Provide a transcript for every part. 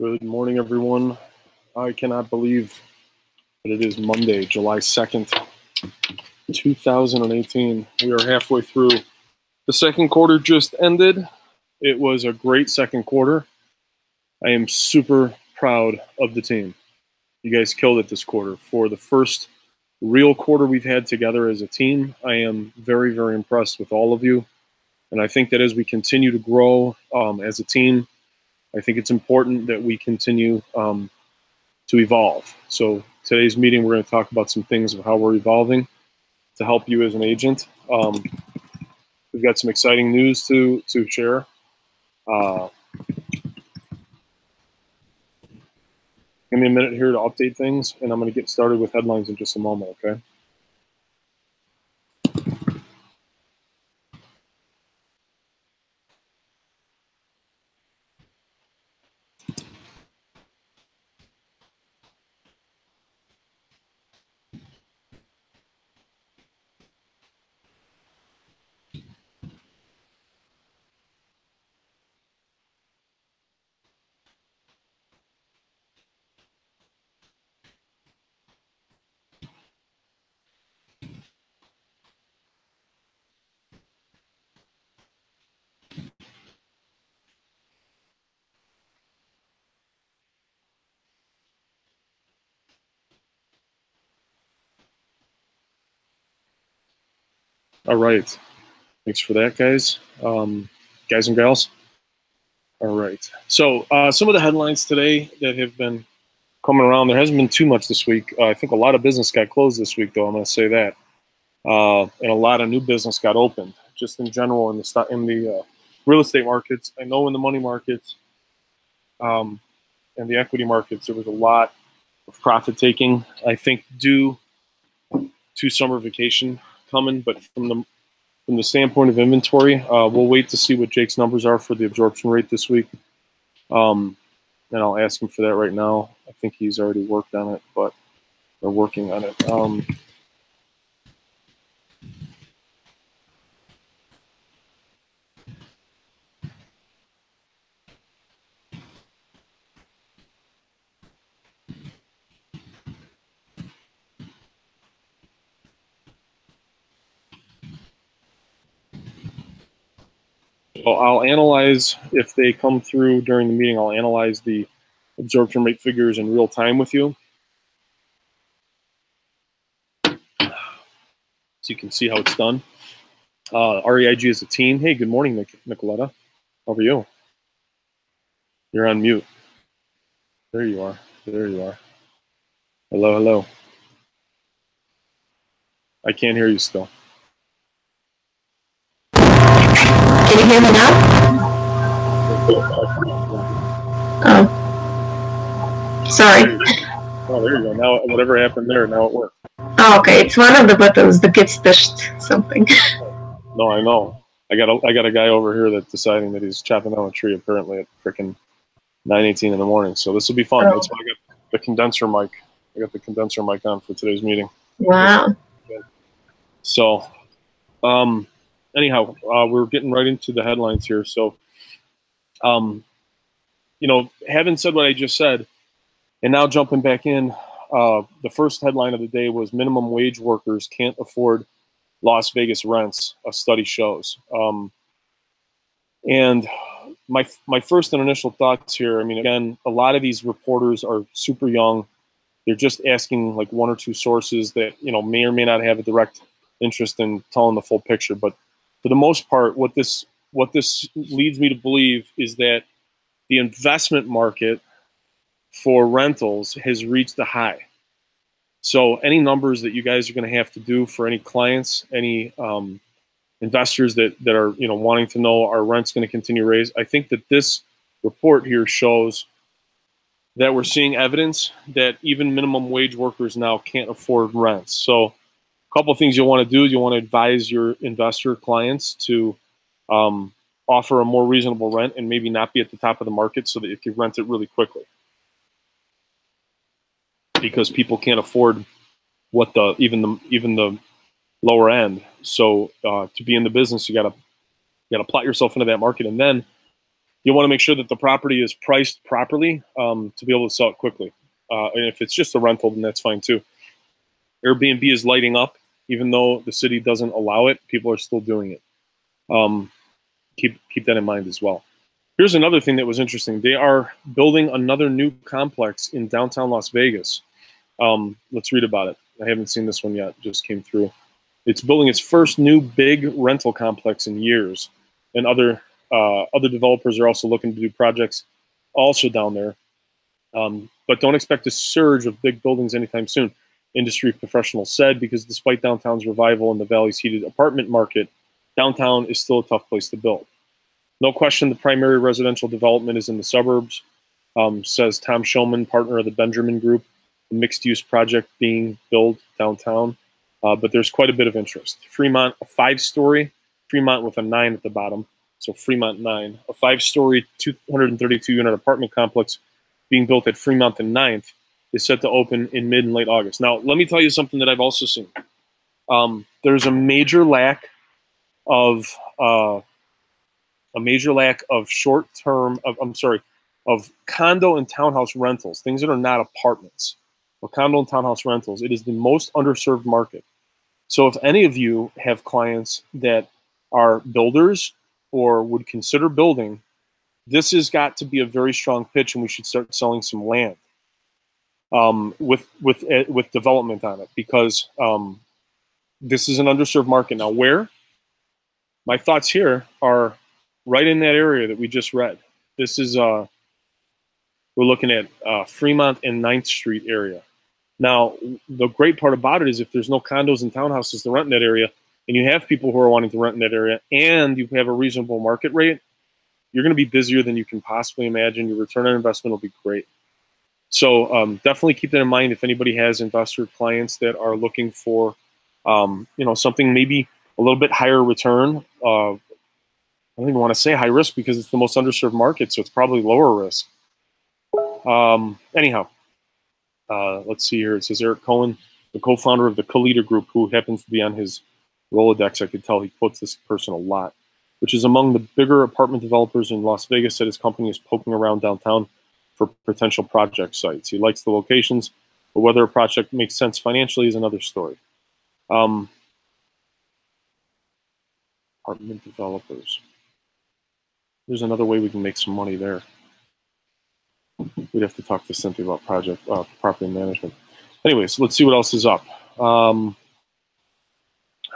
Good morning, everyone. I cannot believe that it is Monday, July 2nd, 2018. We are halfway through. The second quarter just ended. It was a great second quarter. I am super proud of the team. You guys killed it this quarter. For the first real quarter we've had together as a team, I am very, very impressed with all of you. And I think that as we continue to grow as a team, I think it's important that we continue to evolve. So today's meeting, we're going to talk about some things of how we're evolving to help you as an agent. We've got some exciting news to share. Give me a minute here to update things, and I'm going to get started with headlines in just a moment, okay? All right. Thanks for that, guys. Guys and gals. All right. So some of the headlines today that have been coming around, there hasn't been too much this week. I think a lot of business got closed this week, though. I'm going to say that. And a lot of new business got opened, just in general in the real estate markets. I know in the money markets and the equity markets, there was a lot of profit taking, I think, due to summer vacation coming. But from the standpoint of inventory, we'll wait to see what Jake's numbers are for the absorption rate this week. And I'll ask him for that right now. I think he's already worked on it, but they're working on it. I'll analyze, if they come through during the meeting, I'll analyze the absorption rate figures in real time with you, so you can see how it's done. REIG is a team. Hey, good morning, Nicoletta. How are you? You're on mute. There you are. There you are. Hello, hello. I can't hear you still. Can you hear me now? Oh, sorry. Oh, there you go. Now, whatever happened there, now it worked. Oh, okay. It's one of the buttons that gets pushed something. No, I know. I got a guy over here that's deciding that he's chopping down a tree apparently at freaking 9:18 in the morning. So this will be fun. Oh. That's why I got the condenser mic. I got the condenser mic on for today's meeting. Wow. So, anyhow, we're getting right into the headlines here. So, having said what I just said, and now jumping back in, the first headline of the day was minimum wage workers can't afford Las Vegas rents, a study shows. And my first and initial thoughts here, I mean, again, a lot of these reporters are super young. They're just asking like one or two sources that, may or may not have a direct interest in telling the full picture. But for the most part, what this leads me to believe is that the investment market for rentals has reached a high. So any numbers that you guys are going to have to do for any clients, any investors that are wanting to know are rents going to continue to raise, I think that this report here shows that we're seeing evidence that even minimum wage workers now can't afford rents. So a couple of things you'll want to do. You want to advise your investor clients to offer a more reasonable rent and maybe not be at the top of the market so that you can rent it really quickly, because people can't afford what even the lower end. So to be in the business, you gotta plot yourself into that market, and then you'll want to make sure that the property is priced properly to be able to sell it quickly. And if it's just a rental, then that's fine too. Airbnb is lighting up, even though the city doesn't allow it. People are still doing it. Keep that in mind as well. Here's another thing that was interesting. They are building another new complex in downtown Las Vegas. Let's read about it. I haven't seen this one yet. It just came through. It's building its first new big rental complex in years, and other developers are also looking to do projects also down there. But don't expect a surge of big buildings anytime soon, industry professionals said, because despite downtown's revival and the valley's heated apartment market, downtown is still a tough place to build. No question the primary residential development is in the suburbs, says Tom Shulman, partner of the Benjamin Group, a mixed-use project being built downtown. But there's quite a bit of interest. Fremont, a 5-story, Fremont with a 9 at the bottom, so Fremont 9, a 5-story, 232-unit apartment complex being built at Fremont and 9th is set to open in mid and late August. Now, let me tell you something that I've also seen. There's a major lack of short-term, of condo and townhouse rentals, things that are not apartments, or condo and townhouse rentals. It is the most underserved market. So if any of you have clients that are builders or would consider building, this has got to be a very strong pitch, and we should start selling some land with development on it, because this is an underserved market. Now, where? My thoughts here are right in that area that we just read. This is, we're looking at Fremont and 9th Street area. Now, the great part about it is if there's no condos and townhouses to rent in that area, and you have people who are wanting to rent in that area, and you have a reasonable market rate, you're going to be busier than you can possibly imagine. Your return on investment will be great. So definitely keep that in mind if anybody has investor clients that are looking for, something maybe a little bit higher return. I don't even want to say high risk because it's the most underserved market, so it's probably lower risk. Anyhow, let's see here. It says Eric Cohen, the co-founder of the Kalita Group, who happens to be on his Rolodex. I could tell he quotes this person a lot, which is among the bigger apartment developers in Las Vegas, said his company is poking around downtown for potential project sites. He likes the locations, but whether a project makes sense financially is another story. Apartment developers. There's another way we can make some money there. We'd have to talk to Cynthia about property management. Anyways, let's see what else is up.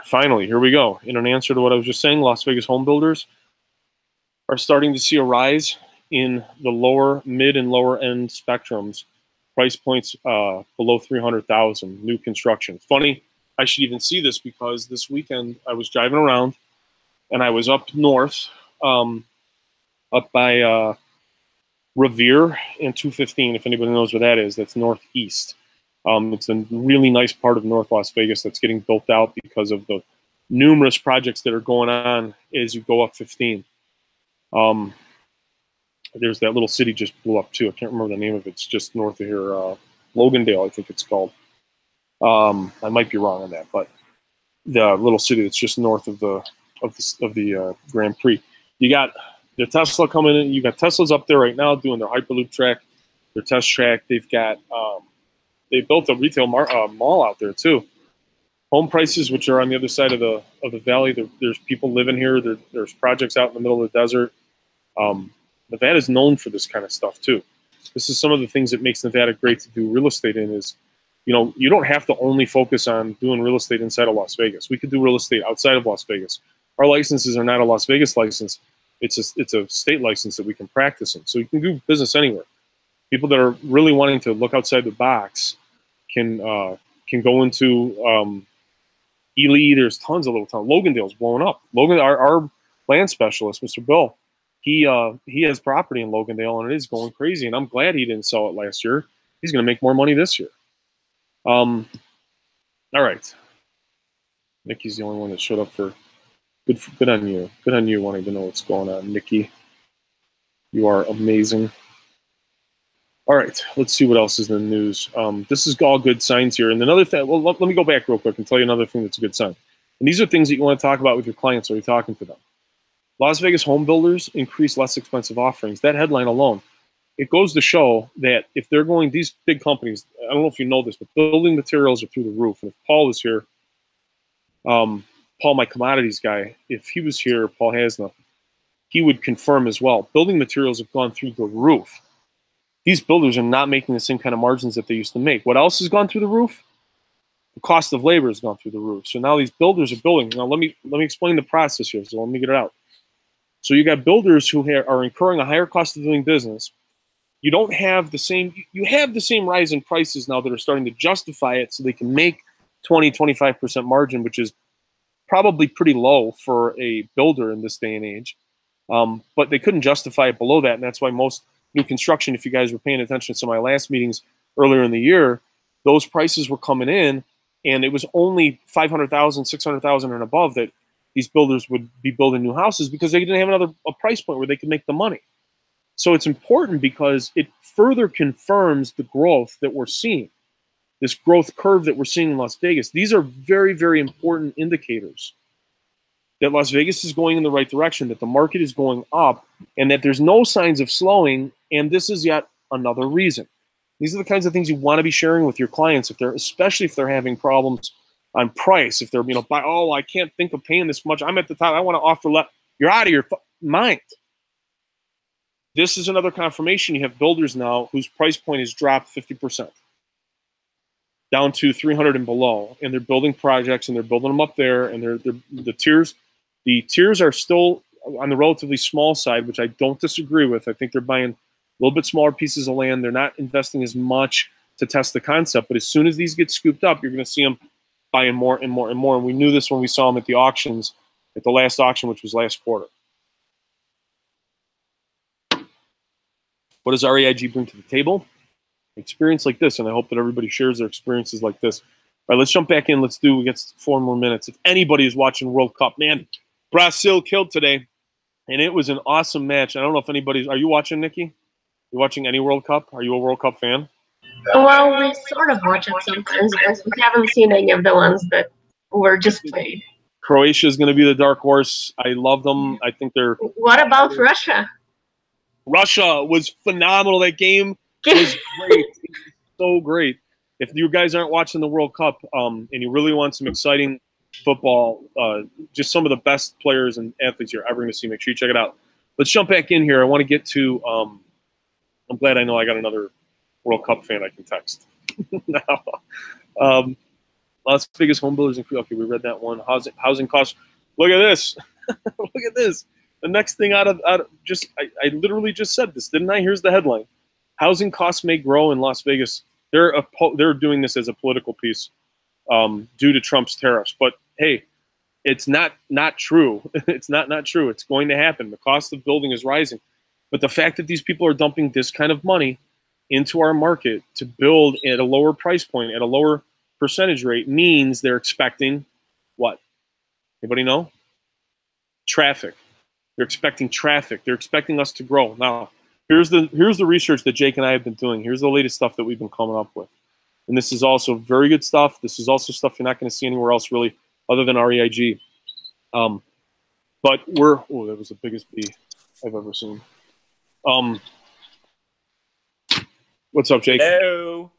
Finally, here we go. In an answer to what I was just saying, Las Vegas home builders are starting to see a rise in the lower, mid, and lower end spectrums. Price points below 300,000, new construction. Funny, I should even see this because this weekend I was driving around and I was up north, up by Revere and 215, if anybody knows where that is. That's northeast. It's a really nice part of North Las Vegas that's getting built out because of the numerous projects that are going on as you go up 15. There's that little city just blew up too. I can't remember the name of it. It's just north of here, Logandale, I think it's called. I might be wrong on that, but the little city that's just north of the Grand Prix. You got the Tesla coming in. You got Teslas up there right now doing their Hyperloop track, their test track. They've got they built a retail mall out there too. Home prices, which are on the other side of the valley, there's people living here. There's projects out in the middle of the desert. Nevada is known for this kind of stuff too. This is some of the things that makes Nevada great to do real estate in. Is, you don't have to only focus on doing real estate inside of Las Vegas. We could do real estate outside of Las Vegas. Our licenses are not a Las Vegas license. It's a state license that we can practice in. So you can do business anywhere. People that are really wanting to look outside the box can go into Ely. There's tons of little towns. Logandale's blowing up. Our land specialist, Mr. Bill, he has property in Logandale, and it is going crazy. And I'm glad he didn't sell it last year. He's going to make more money this year. All right. Nikki's the only one that showed up for good on you. Good on you wanting to know what's going on, Nikki. You are amazing. All right, let's see what else is in the news. This is all good signs here. And another thing, well, let me go back real quick and tell you another thing that's a good sign. And these are things that you want to talk about with your clients while you're talking to them. Las Vegas home builders increase less expensive offerings. That headline alone, it goes to show that if they're going, these big companies, I don't know if you know this, but building materials are through the roof. And if Paul was here, Paul, my commodities guy, if he was here, Paul Hasna, he would confirm as well. Building materials have gone through the roof. These builders are not making the same kind of margins that they used to make. What else has gone through the roof? The cost of labor has gone through the roof. So now these builders are building. Now let me explain the process here. So let me get it out. So you got builders who are incurring a higher cost of doing business. You don't have the same. You have the same rise in prices now that are starting to justify it, so they can make 20-25% margin, which is probably pretty low for a builder in this day and age. But they couldn't justify it below that, and that's why most new construction, if you guys were paying attention to some of my last meetings earlier in the year, those prices were coming in, and it was only 500,000, 600,000 and above that these builders would be building new houses because they didn't have a price point where they could make the money. So it's important because it further confirms the growth that we're seeing, this growth curve that we're seeing in Las Vegas. These are very, very important indicators that Las Vegas is going in the right direction, that the market is going up, and that there's no signs of slowing. And this is yet another reason. These are the kinds of things you want to be sharing with your clients, especially if they're having problems on price. If they're, I can't think of paying this much. I'm at the top. I want to offer less. You're out of your mind. This is another confirmation. You have builders now whose price point has dropped 50%, down to 300 and below, and they're building projects and they're building them up there. And the tiers are still on the relatively small side, which I don't disagree with. I think they're buying a little bit smaller pieces of land. They're not investing as much to test the concept. But as soon as these get scooped up, you're going to see them buying more and more and more. And we knew this when we saw them at the auctions, at the last auction, which was last quarter. What does REIG bring to the table? Experience like this, and I hope that everybody shares their experiences like this. All right, let's jump back in. We get 4 more minutes. If anybody is watching World Cup, man, Brazil killed today, and it was an awesome match. I don't know if anybody's – are you watching, Nikki? You watching any World Cup? Are you a World Cup fan? Well, we sort of watch it sometimes, but we haven't seen any of the ones that were just played. Croatia is going to be the dark horse. I love them. I think they're – What about Russia? Russia was phenomenal. That game was great. So great. If you guys aren't watching the World Cup and you really want some exciting football, just some of the best players and athletes you're ever going to see, make sure you check it out. Let's jump back in here. I want to get to I'm glad I know I got another World Cup fan I can text. Now, Las Vegas home builders increase. Okay, we read that one. Housing costs. Look at this. Look at this. The next thing out of just I literally just said this, didn't I? Here's the headline: housing costs may grow in Las Vegas. They're doing this as a political piece due to Trump's tariffs. But hey, it's not true. It's not true. It's going to happen. The cost of building is rising. But the fact that these people are dumping this kind of money into our market to build at a lower price point, at a lower percentage rate, means they're expecting what? Anybody know? Traffic. They're expecting traffic. They're expecting us to grow. Now, here's the research that Jake and I have been doing. Here's the latest stuff that we've been coming up with. And this is also very good stuff. This is also stuff you're not going to see anywhere else really other than REIG. But that was the biggest bee I've ever seen. What's up, Jake? Hello.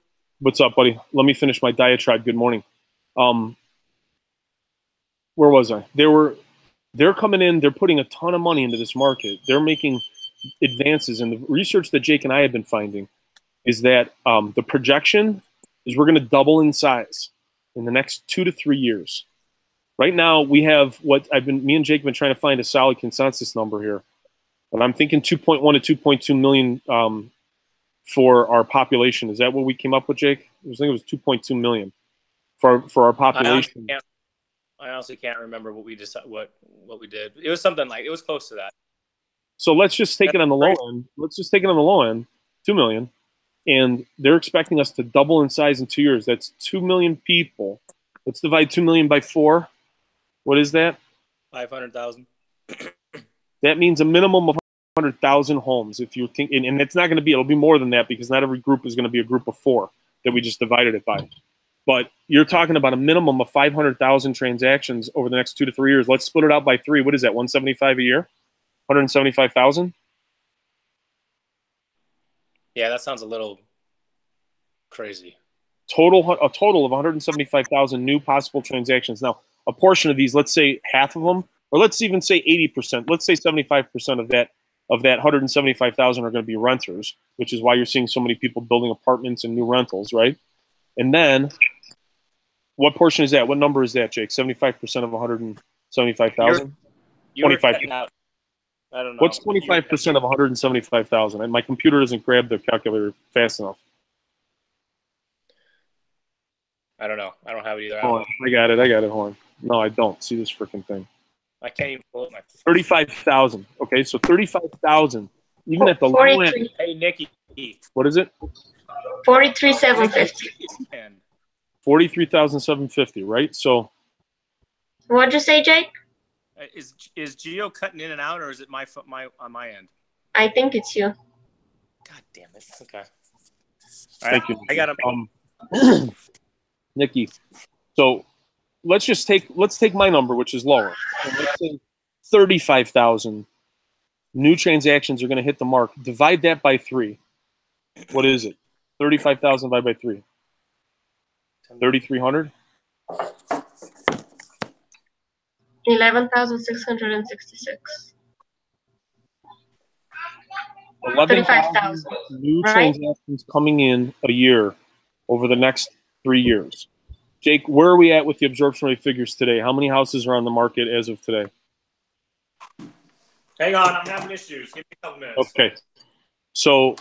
What's up, buddy? Let me finish my diatribe. Good morning. Where was I? They're coming in. They're putting a ton of money into this market. They're making advances. And the research that Jake and I have been finding is that the projection is we're going to double in size in the next 2 to 3 years. Right now, we have me and Jake have been trying to find a solid consensus number here. And I'm thinking 2.1 to 2.2 million for our population. Is that what we came up with, Jake? I think it was 2.2 million for our population. I honestly can't remember what we did. It was something like, it was close to that. So let's just take it on the low end. Let's just take it on the low end, 2 million. And they're expecting us to double in size in 2 years. That's 2 million people. Let's divide 2 million by 4. What is that? 500,000. That means a minimum of 100,000 homes. If you think, and it's not going to be, it'll be more than that because not every group is going to be a group of 4 that we just divided it by. But you're talking about a minimum of 500,000 transactions over the next 2 to 3 years. Let's split it out by 3. What is that, 175 a year? 175,000. Yeah, that sounds a little crazy. A total of 175,000 new possible transactions. Now, a portion of these, let's say half of them, or let's even say 80%. Let's say 75% of that 175,000 are going to be renters, which is why you're seeing so many people building apartments and new rentals, right? And then, what portion is that? What number is that, Jake? 75% of 175,000? 25. I don't know. What's 25% of 175,000? And my computer doesn't grab the calculator fast enough. I don't know. I don't have it either. Hold on. I got it. Hold on. No, I don't. See this freaking thing. I can't even pull it. 35,000. Okay, so 35,000. Even at the low end. Hey, Nikki. What is it? 43,750. 43,750, right? So. What'd you say, Jake? Is Geo cutting in and out, or is it my on my end? I think it's you. God damn it. Okay. Thank you. I got him. Nikki. So let's take my number, which is lower. And let's say 35,000 new transactions are going to hit the mark. Divide that by 3. What is it? 35,000 divided by 3. 3,300. 11,666. 35,000 new transactions coming in a year over the next 3 years. Jake, where are we at with the absorption rate figures today? How many houses are on the market as of today? Hang on, I'm having issues. Give me a couple minutes. Okay. So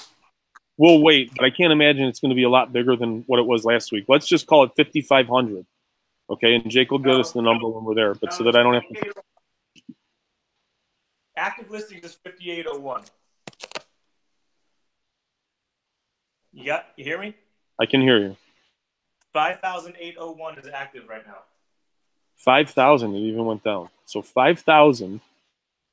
we'll wait, but I can't imagine it's going to be a lot bigger than what it was last week. Let's just call it 5,500. Okay, and Jake will get us the number when we're there, but so that I don't have to. Active listings is 5,801. You hear me? I can hear you. 5,801 is active right now. 5,000, it even went down. So 5,000.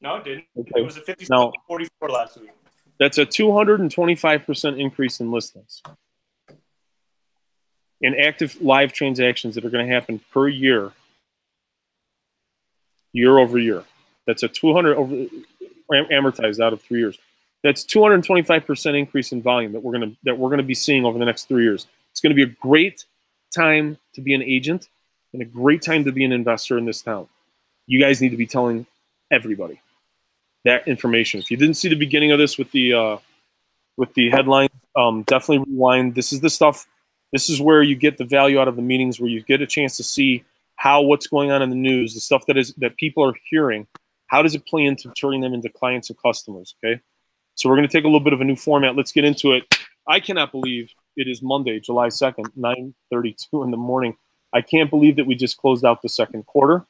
No, it didn't. Okay. It was a 57.44 last week. That's a 225% increase in listings. In active live transactions that are going to happen per year, year over year. That's a 200 over amortized out of 3 years. That's 225% increase in volume that we're going to be seeing over the next 3 years. It's going to be a great time to be an agent and a great time to be an investor in this town. You guys need to be telling everybody that information. If you didn't see the beginning of this with the headline, definitely rewind. This is the stuff. This is where you get the value out of the meetings, where you get a chance to see what's going on in the news, the stuff that people are hearing. How does it play into turning them into clients and customers? Okay, so we're going to take a little bit of a new format. Let's get into it. I cannot believe it is Monday, July 2nd, 9:32 in the morning. I can't believe that we just closed out the second quarter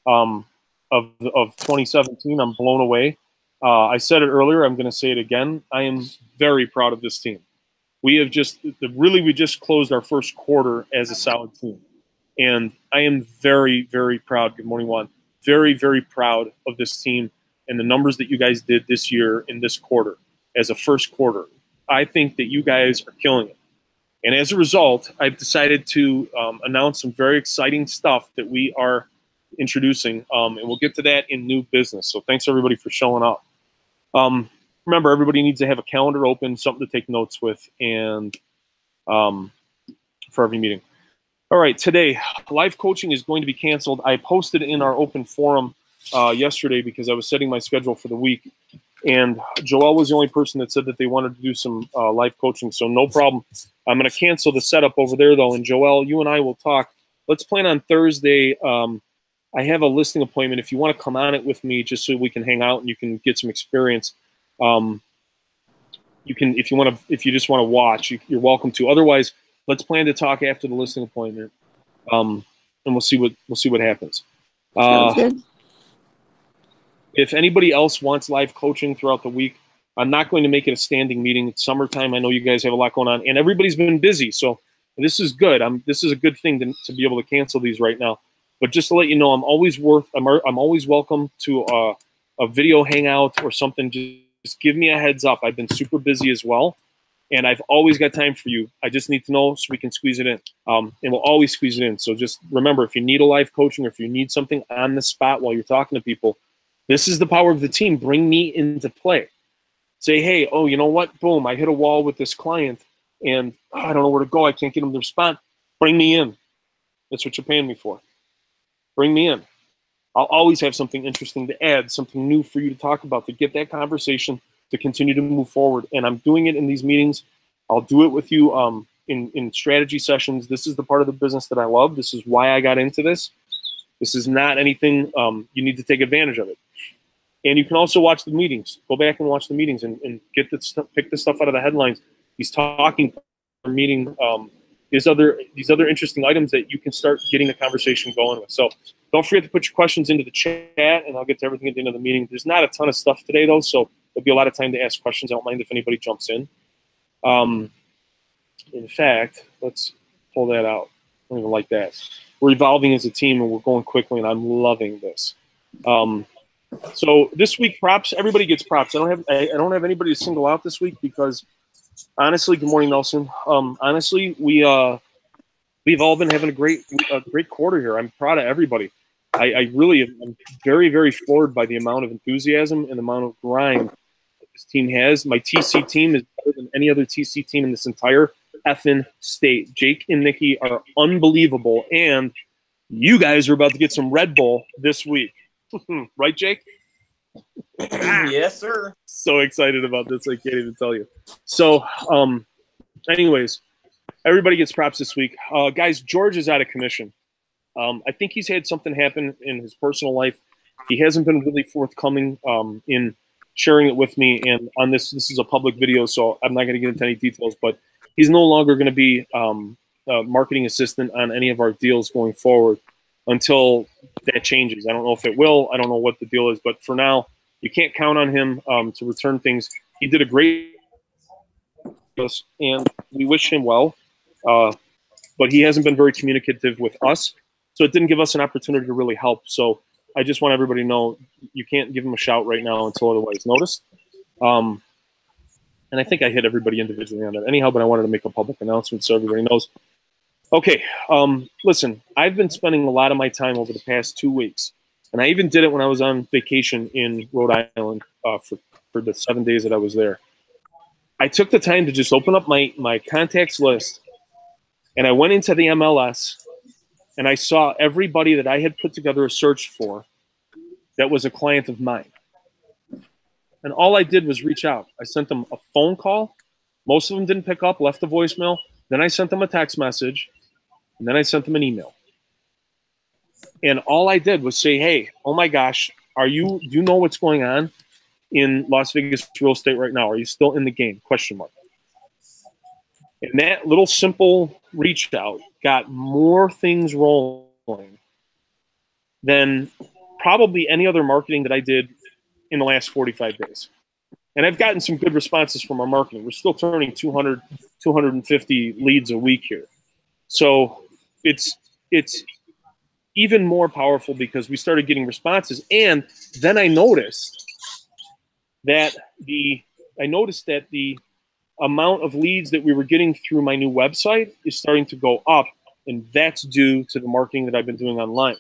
of 2017. I'm blown away. I said it earlier. I'm going to say it again. I am very proud of this team. We just closed our first quarter as a solid team. And I am very, very proud. Good morning, Juan. Very, very proud of this team and the numbers that you guys did this year in this quarter as a first quarter. I think that you guys are killing it. And as a result, I've decided to announce some very exciting stuff that we are introducing. And we'll get to that in new business. So thanks, everybody, for showing up. Remember, everybody needs to have a calendar open, something to take notes with, and for every meeting. All right, today, live coaching is going to be canceled. I posted in our open forum yesterday because I was setting my schedule for the week, and Joelle was the only person that said that they wanted to do some live coaching, so no problem. I'm going to cancel the setup over there, though, and Joelle, you and I will talk. Let's plan on Thursday. I have a listing appointment. If you want to come on it with me, just so we can hang out and you can get some experience. You can, if you just want to watch, you're welcome to. Otherwise, let's plan to talk after the listing appointment, and we'll see what happens. Sounds good. If anybody else wants live coaching throughout the week, I'm not going to make it a standing meeting. It's summertime. I know you guys have a lot going on, and everybody's been busy, so this is good. This is a good thing to be able to cancel these right now. But just to let you know, I'm always welcome to a video hangout or something. Just give me a heads up. I've been super busy as well, and I've always got time for you. I just need to know so we can squeeze it in, and we'll always squeeze it in. So just remember, if you need a live coaching or if you need something on the spot while you're talking to people, This is the power of the team. Bring me into play. Say, hey, oh, you know what? Boom, I hit a wall with this client, and I don't know where to go. I can't get them to respond. Bring me in. That's what you're paying me for. Bring me in. I'll always have something interesting to add, something new for you to talk about, to get that conversation to continue to move forward. And I'm doing it in these meetings. I'll do it with you in strategy sessions. This is the part of the business that I love. This is why I got into this. This is not anything you need to take advantage of it. And you can also watch the meetings. Go back and watch the meetings and get pick the stuff out of the headlines. He's talking, meeting these other interesting items that you can start getting the conversation going with. So don't forget to put your questions into the chat, and I'll get to everything at the end of the meeting. There's not a ton of stuff today, though, so there'll be a lot of time to ask questions. I don't mind if anybody jumps in. In fact, let's pull that out. I don't even like that. We're evolving as a team, and we're going quickly, and I'm loving this. So this week, props. Everybody gets props. I don't have anybody to single out this week because, honestly, good morning, Nelson. Honestly, we've all been having a great quarter here. I'm proud of everybody. I really am very, very floored by the amount of enthusiasm and the amount of grind that this team has. My TC team is better than any other TC team in this entire effing state. Jake and Nikki are unbelievable, and you guys are about to get some Red Bull this week. Right, Jake? Yes, sir. So excited about this, I can't even tell you. So, anyways, everybody gets props this week. Guys, George is out of commission. I think he's had something happen in his personal life. He hasn't been really forthcoming in sharing it with me. And on this is a public video, so I'm not going to get into any details. But he's no longer going to be a marketing assistant on any of our deals going forward until that changes. I don't know if it will. I don't know what the deal is. But for now, you can't count on him to return things. He did a great and we wish him well. But he hasn't been very communicative with us. So it didn't give us an opportunity to really help. So I just want everybody to know you can't give him a shout right now until otherwise noticed. And I think I hit everybody individually on that anyhow, but I wanted to make a public announcement so everybody knows. Okay, listen, I've been spending a lot of my time over the past 2 weeks, and I even did it when I was on vacation in Rhode Island for the 7 days that I was there. I took the time to just open up my contacts list, and I went into the MLS, and I saw everybody that I had put together a search for that was a client of mine. And all I did was reach out. I sent them a phone call. Most of them didn't pick up, left a voicemail. Then I sent them a text message, and then I sent them an email. And all I did was say, hey, oh my gosh, do you know what's going on in Las Vegas real estate right now? Are you still in the game? Question mark. And that little simple reach out got more things rolling than probably any other marketing that I did in the last 45 days. And I've gotten some good responses from our marketing. We're still turning 200, 250 leads a week here. So it's even more powerful because we started getting responses. And then I noticed that the amount of leads that we were getting through my new website is starting to go up, and that's due to the marketing that I've been doing online.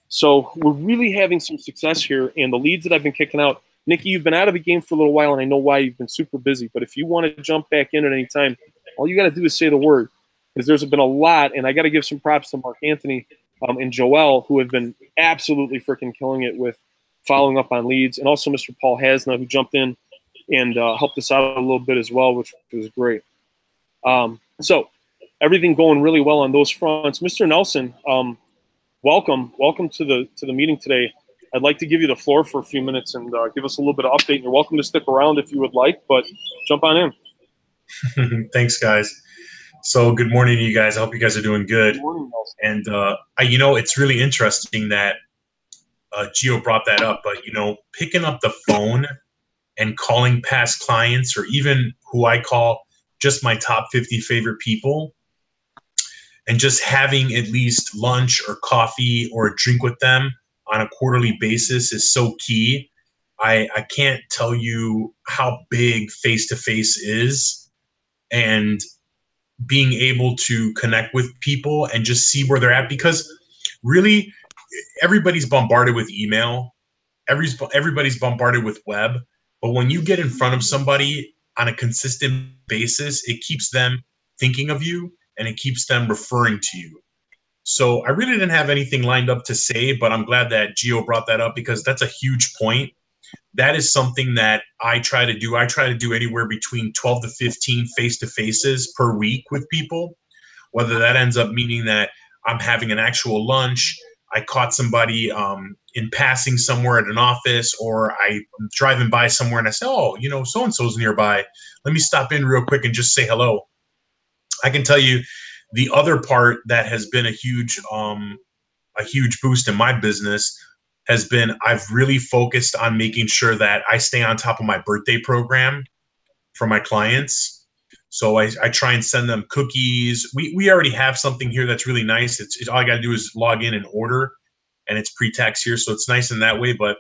So we're really having some success here, and the leads that I've been kicking out, Nikki, you've been out of the game for a little while, and I know why. You've been super busy, but if you want to jump back in at any time, all you got to do is say the word, because there's been a lot, and I got to give some props to Mark Anthony and Joel, who have been absolutely freaking killing it with following up on leads, and also Mr. Paul Hasna, who jumped in and helped us out a little bit as well, which was great. So everything going really well on those fronts. Mr. Nelson, welcome to the meeting today. I'd like to give you the floor for a few minutes and give us a little bit of update. You're welcome to stick around if you would like, but jump on in. Thanks, guys. So good morning to you guys. I hope you guys are doing good. Good morning, Nelson. And it's really interesting that Gio brought that up, but picking up the phone and calling past clients, or even who I call just my top 50 favorite people, and just having at least lunch or coffee or a drink with them on a quarterly basis is so key. I can't tell you how big face-to-face is, and being able to connect with people and just see where they're at, because really everybody's bombarded with email everybody's bombarded with web, but when you get in front of somebody on a consistent basis, it keeps them thinking of you and it keeps them referring to you. So I really didn't have anything lined up to say, but I'm glad that Gio brought that up because that's a huge point. That is something that I try to do. I try to do anywhere between 12 to 15 face-to-faces per week with people, whether that ends up meaning that I'm having an actual lunch, I caught somebody in passing somewhere at an office, or I'm driving by somewhere and I say, oh, you know, so-and-so's nearby. Let me stop in real quick and just say hello. I can tell you the other part that has been a huge boost in my business has been I've really focused on making sure that I stay on top of my birthday program for my clients. So I try and send them cookies. We already have something here that's really nice. It's all I got to do is log in and order, and it's pre-tax here, so it's nice in that way. But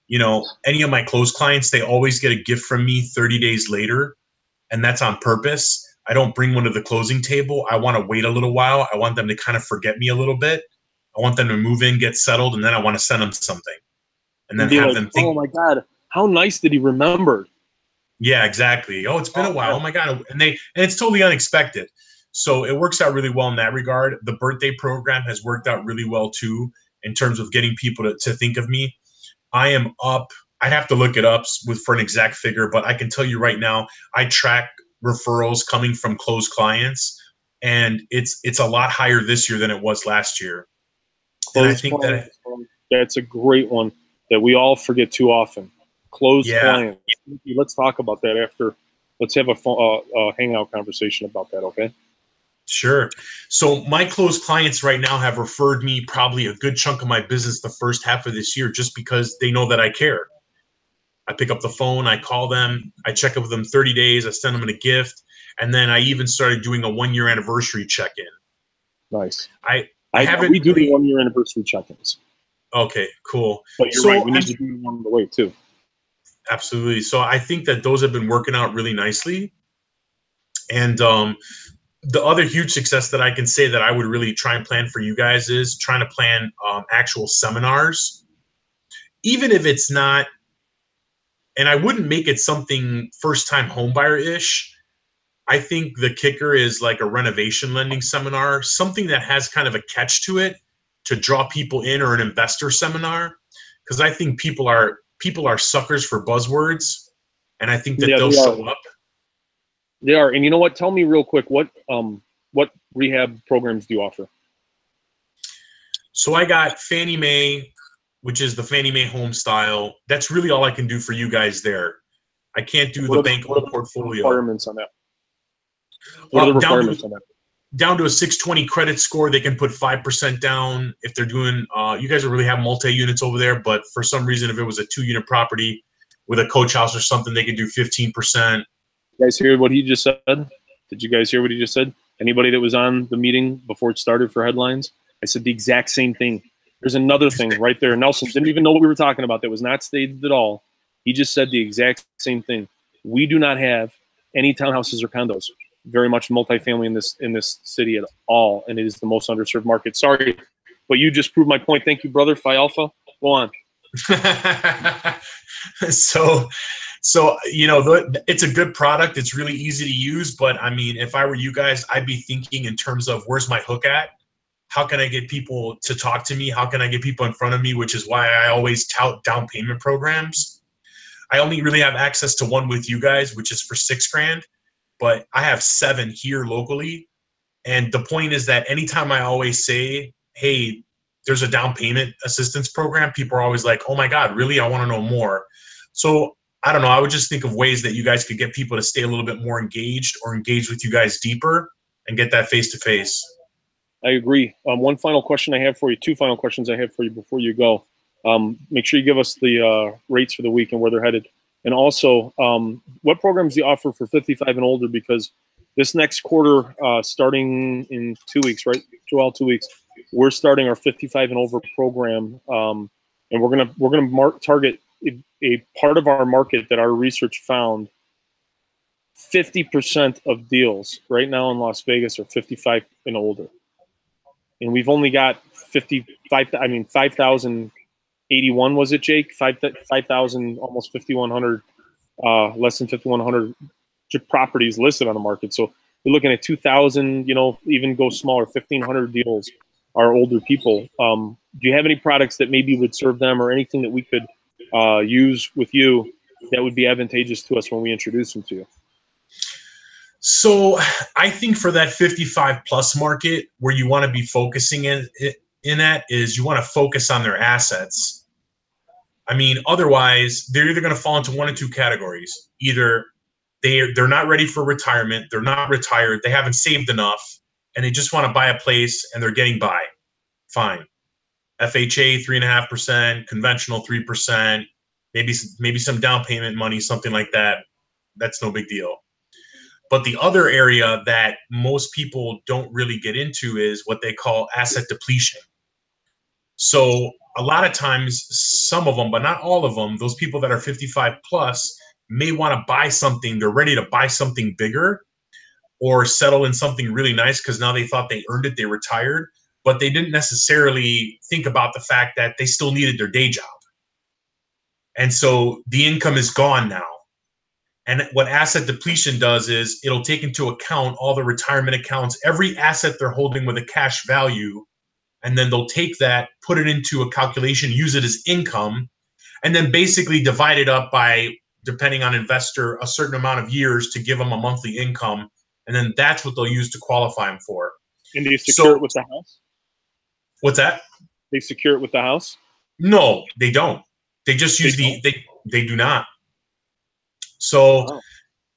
you know, any of my closed clients, they always get a gift from me 30 days later, and that's on purpose. I don't bring one to the closing table. I want to wait a little while. I want them to kind of forget me a little bit. I want them to move in, get settled, and then I want to send them something, and then have them think, "Oh my God, how nice that he remembered." Yeah, exactly. Oh, it's been a while. Oh my God. And it's totally unexpected. So it works out really well in that regard. The birthday program has worked out really well too, in terms of getting people to think of me. I am up. I have to look it up for an exact figure, but I can tell you right now, I track referrals coming from closed clients, and it's a lot higher this year than it was last year. And I think that's a great one that we all forget too often. Closed clients. Let's talk about that after. Let's have a hangout conversation about that, okay? Sure. So my closed clients right now have referred me probably a good chunk of my business the first half of this year just because they know that I care. I pick up the phone, I call them, I check up with them 30 days, I send them a gift, and then I even started doing a 1-year anniversary check-in. Nice. We do the 1-year anniversary check-ins. Okay, cool. But you're right, we need to do one on the way too. Absolutely. So I think that those have been working out really nicely. And the other huge success that I can say that I would really try and plan for you guys is trying to plan actual seminars, even if it's not, and I wouldn't make it something first-time homebuyer-ish. I think the kicker is like a renovation lending seminar, something that has kind of a catch to it to draw people in, or an investor seminar, because I think people are suckers for buzzwords, and I think that they'll show up. They are. And you know what? Tell me real quick, what rehab programs do you offer? So I got Fannie Mae, which is the Fannie Mae home style. That's really all I can do for you guys there. I can't do the bank home portfolio. Requirements on that? What are the requirements on that? Down to a 620 credit score, they can put 5% down. If they're doing, you guys don't really have multi-units over there, but for some reason, if it was a 2-unit property with a coach house or something, they could do 15%. You guys hear what he just said? Did you guys hear what he just said? Anybody that was on the meeting before it started for headlines? I said the exact same thing. There's another thing right there. Nelson didn't even know what we were talking about. That was not stated at all. He just said the exact same thing. We do not have any townhouses or condos. Very much multifamily in this city at all, and it is the most underserved market. Sorry, but you just proved my point. Thank you, brother. Phi Alpha. Go on. So you know, it's a good product. It's really easy to use. But I mean, if I were you guys, I'd be thinking in terms of where's my hook at? How can I get people to talk to me? How can I get people in front of me? Which is why I always tout down payment programs. I only really have access to one with you guys, which is for $6,000. But I have 7 here locally. And the point is that anytime I always say, hey, there's a down payment assistance program, people are always like, oh my God, really? I want to know more. So I don't know. I would just think of ways that you guys could get people to stay a little bit more engaged, or engage with you guys deeper and get that face-to-face. I agree. One final question I have for you, 2 final questions I have for you before you go. Make sure you give us the rates for the week and where they're headed. And also, what programs do you offer for 55 and older? Because this next quarter, starting in 2 weeks, right? 2 weeks, we're starting our 55 and over program, and we're gonna target a part of our market that our research found. 50% of deals right now in Las Vegas are 55 and older, and we've only got 5,000 81, was it, Jake? 5,000, almost 5,100, less than 5,100 properties listed on the market. So you're looking at 2,000, you know, even go smaller, 1,500 deals are older people. Do you have any products that maybe would serve them, or anything that we could use with you that would be advantageous to us when we introduce them to you? So I think for that 55 plus market, where you want to be focusing in at is you want to focus on their assets. I mean, otherwise they're either going to fall into one of two categories. Either they're not ready for retirement, they're not retired, they haven't saved enough, and they just want to buy a place and they're getting by. Fine. FHA 3.5%, conventional 3%, maybe some down payment money, something like that. That's no big deal. But the other area that most people don't really get into is what they call asset depletion. So a lot of times, some of them, but not all of them, those people that are 55 plus may want to buy something. They're ready to buy something bigger or settle in something really nice because now they thought they earned it, they retired, but they didn't necessarily think about the fact that they still needed their day job. And so the income is gone now. And what asset depletion does is it'll take into account all the retirement accounts, every asset they're holding with a cash value, and then they'll take that, put it into a calculation, use it as income, and then basically divide it up by, depending on investor, a certain amount of years to give them a monthly income. And then that's what they'll use to qualify them for. And do you secure it with the house? What's that? They secure it with the house? No, they don't. They just use they do not. So,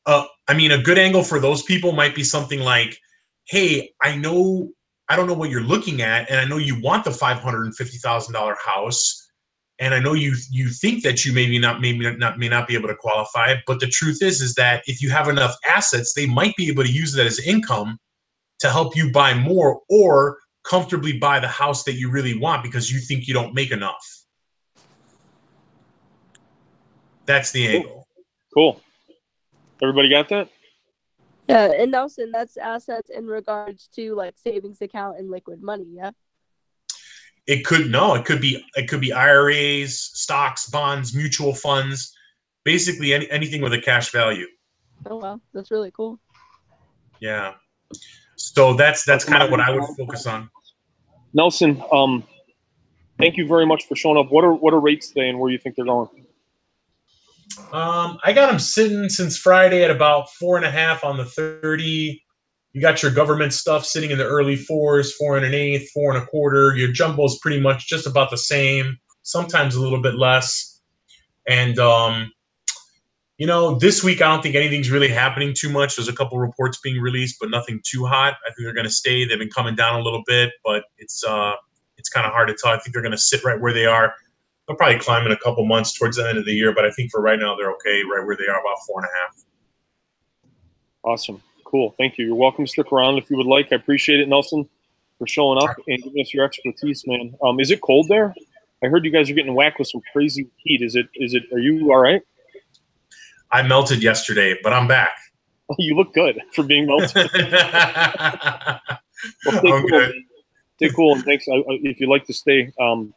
I mean, a good angle for those people might be something like, hey, I don't know what you're looking at, and I know you want the $550,000 house, and I know you think that you may not be able to qualify, but the truth is that if you have enough assets, they might be able to use that as income to help you buy more or comfortably buy the house that you really want because you think you don't make enough. That's the angle. Cool. Everybody got that? Yeah, and Nelson, that's assets in regards to like savings account and liquid money, yeah? It could be IRAs, stocks, bonds, mutual funds, basically anything with a cash value. Oh wow, that's really cool. Yeah. So that's kind of what I would focus on. Nelson, thank you very much for showing up. What are rates today, and where do you think they're going? I got them sitting since Friday at about 4.5 on the 30. You got your government stuff sitting in the early 4s, 4 1/8, 4 1/4. Your jumbo is pretty much just about the same, sometimes a little bit less. And you know, this week I don't think anything's really happening too much. There's a couple reports being released, but nothing too hot. I think they're going to stay. They've been coming down a little bit, but it's kind of hard to tell. I think they're going to sit right where they are. They'll probably climb in a couple months towards the end of the year, but I think for right now they're okay right where they are, about 4.5. Awesome. Cool. Thank you. You're welcome to stick around if you would like. I appreciate it, Nelson, for showing up and giving us your expertise, man. Is it cold there? I heard you guys are getting whacked with some crazy heat. Are you all right? I melted yesterday, but I'm back. You look good for being melted. Well, stay cool. Good. Stay cool, and thanks. If you'd like to stay,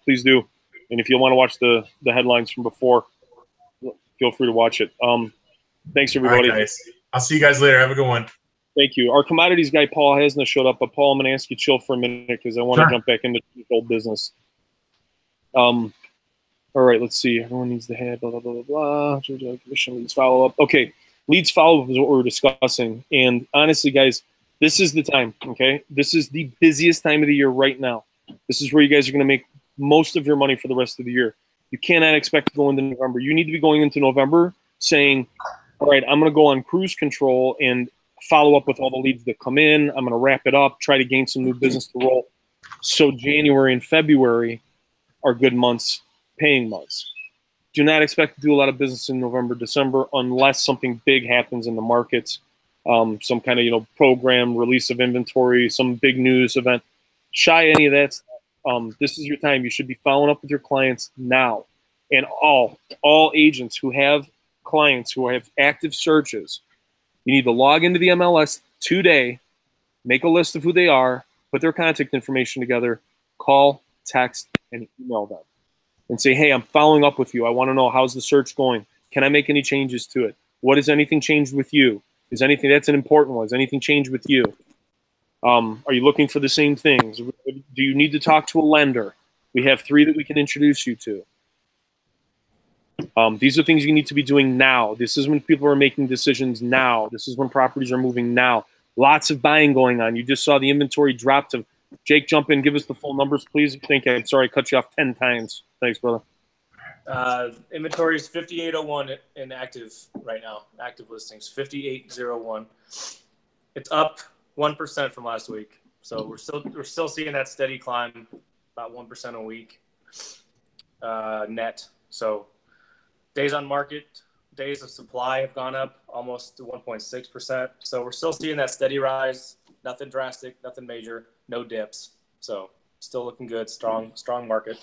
please do. And if you want to watch the headlines from before, feel free to watch it. Thanks, everybody. All right, guys. I'll see you guys later. Have a good one. Thank you. Our commodities guy, Paul, hasn't showed up, but Paul, I'm going to ask you to chill for a minute because I want to jump back into the old business. All right, let's see. Everyone needs to have blah, blah, blah, blah, blah. Commission leads follow-up. Okay, leads follow-up is what we're discussing. And honestly, guys, this is the time, okay? This is the busiest time of the year right now. This is where you guys are going to make most of your money for the rest of the year. You cannot expect to go into November. You need to be going into November saying, all right, I'm going to go on cruise control and follow up with all the leads that come in. I'm going to wrap it up, try to gain some new business to roll. So January and February are good months, paying months. Do not expect to do a lot of business in November, December, unless something big happens in the markets, some kind of program, release of inventory, some big news event. Shy any of that stuff. This is your time. You should be following up with your clients now. And all agents who have clients who have active searches, you need to log into the MLS today, make a list of who they are, put their contact information together, call, text, and email them. and say, hey, I'm following up with you. I want to know, how's the search going? Can I make any changes to it? What has anything changed with you? Is anything, that's an important one. Has anything changed with you? Are you looking for the same things? Do you need to talk to a lender? We have 3 that we can introduce you to. These are things you need to be doing now. This is when people are making decisions now. This is when properties are moving now. Lots of buying going on. You just saw the inventory drop to, Jake, jump in, give us the full numbers, please. I'm sorry, I cut you off 10 times. Thanks, brother. Inventory is 5801 in active right now. Active listings 5801. It's up 1% from last week. So we're still seeing that steady climb, about 1% a week net. So days on market, days of supply have gone up almost to 1.6%. So we're still seeing that steady rise. Nothing drastic, nothing major, no dips. So still looking good, strong market.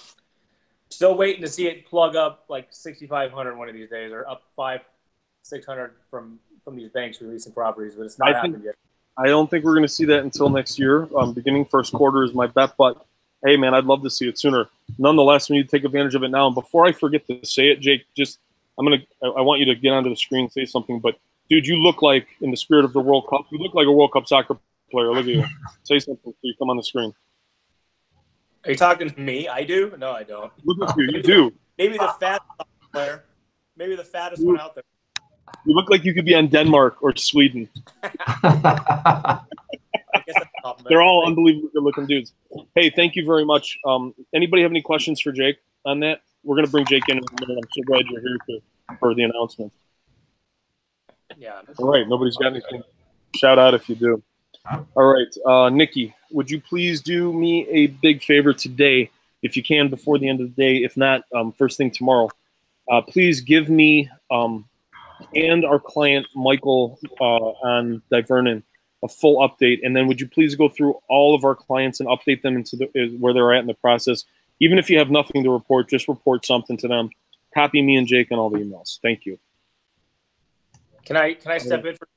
Still waiting to see it plug up like 6,500 one of these days, or up 500-600 from these banks releasing properties, but it's not happened yet. I don't think we're going to see that until next year. Beginning first quarter is my bet, but hey, man, I'd love to see it sooner. Nonetheless, we need to take advantage of it now. And before I forget to say it, Jake, I want you to get onto the screen and say something. But dude, you look like, in the spirit of the World Cup, you look like a World Cup soccer player. Look at you. Say something so you come on the screen. Are you talking to me? I do? No, I don't. Look at you. You do. Maybe the fattest player. Maybe the fattest one out there. You look like you could be on Denmark or Sweden. I guess that's a compliment. They're all unbelievably good-looking dudes. Hey, thank you very much. Anybody have any questions for Jake on that? We're going to bring Jake in a minute. I'm so glad you're here for the announcement. Yeah. All right. Nobody's got anything. Shout out if you do. All right. Nikki, would you please do me a big favor today, if you can, before the end of the day? If not, first thing tomorrow. Please give me and our client, Michael, on Divernon, a full update. And then would you please go through all of our clients and update them into where they're at in the process? Even if you have nothing to report, just report something to them. Copy me and Jake on all the emails. Thank you. Can I step in for?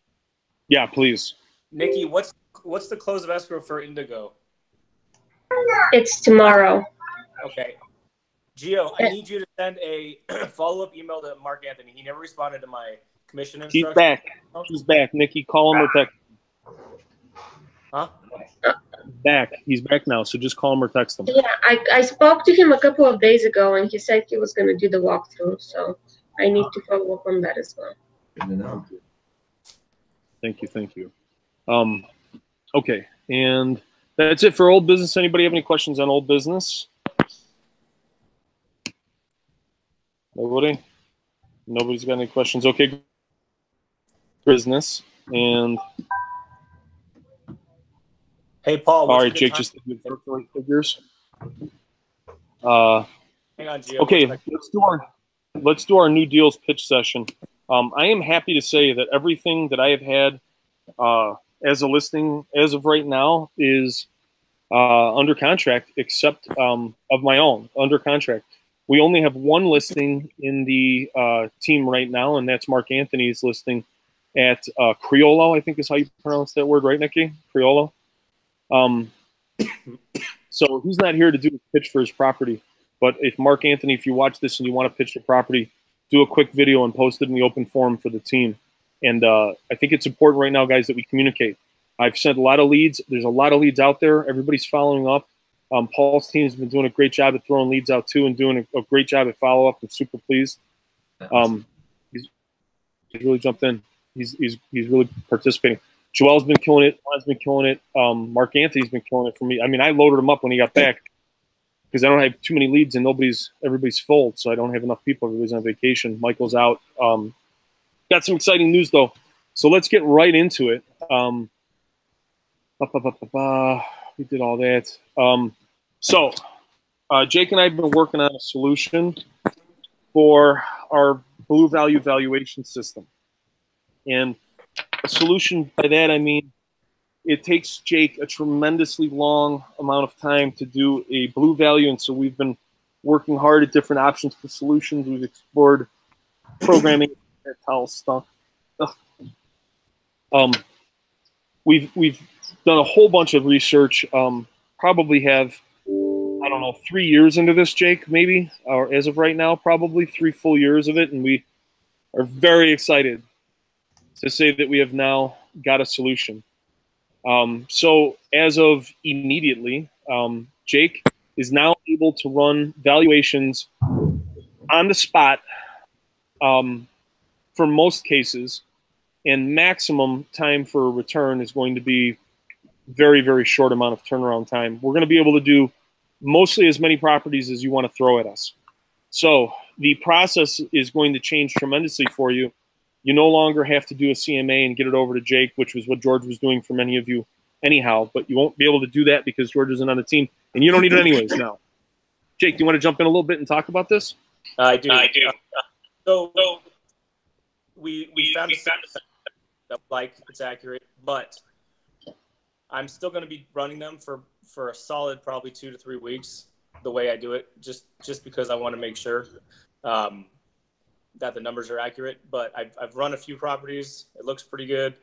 Yeah, please. Nikki, what's the close of escrow for Indigo? It's tomorrow. Okay. Gio, I need you to send a follow-up email to Mark Anthony. He never responded to my commission instructions. He's back. He's back. Nikki, call him or text him. Huh? Back. He's back now, so just call him or text him. Yeah, I spoke to him a couple of days ago, and he said he was going to do the walkthrough, so I need to follow up on that as well. Thank you. Okay, and that's it for old business. Anybody have any questions on old business? Nobody? Nobody's got any questions. Okay, Hey, business. And Paul. all right, Jake, just the figures. Hang on, Gio. Okay, let's do our new deals pitch session. I am happy to say that everything that I have had as a listing as of right now is under contract, except of my own under contract. We only have one listing in the team right now, and that's Mark Anthony's listing at Criollo, I think is how you pronounce that word, right, Nikki? Criollo. So he's not here to do a pitch for his property. But if Mark Anthony, if you watch this and you want to pitch your property, do a quick video and post it in the open forum for the team. And I think it's important right now, guys, that we communicate. I've sent a lot of leads. There's a lot of leads out there. Everybody's following up. Paul's team has been doing a great job at throwing leads out too, and doing a great job at follow-up. I'm super pleased. He's really jumped in. He's really participating. Joel's been killing it. Juan's been killing it. Mark Anthony's been killing it for me. I mean, I loaded him up when he got back because I don't have too many leads and everybody's full, so I don't have enough people. Everybody's on vacation. Michael's out. Got some exciting news though, so let's get right into it. We did all that. So Jake and I have been working on a solution for our blue value valuation system. And a solution, by that I mean it takes Jake a tremendously long amount of time to do a blue value, and so we've been working hard at different options for solutions. We've explored programming, towel stuff. We've done a whole bunch of research. Probably have, I don't don't know, 3 years into this, Jake, maybe, or as of right now, probably 3 full years of it, and we are very excited to say that we have now got a solution. So as of immediately, Jake is now able to run valuations on the spot for most cases, and maximum time for a return is going to be very, very short amount of turnaround time. We're going to be able to do mostly as many properties as you want to throw at us. So the process is going to change tremendously for you. You no longer have to do a CMA and get it over to Jake, which was what George was doing for many of you anyhow, but you won't be able to do that because George isn't on the team, and you don't need it anyways now. Jake, do you want to jump in a little bit and talk about this? I do. So we found a system that like it's accurate, but I'm still going to be running them for a solid probably 2 to 3 weeks the way I do it, just because I want to make sure that the numbers are accurate. But I've run a few properties. It looks pretty good.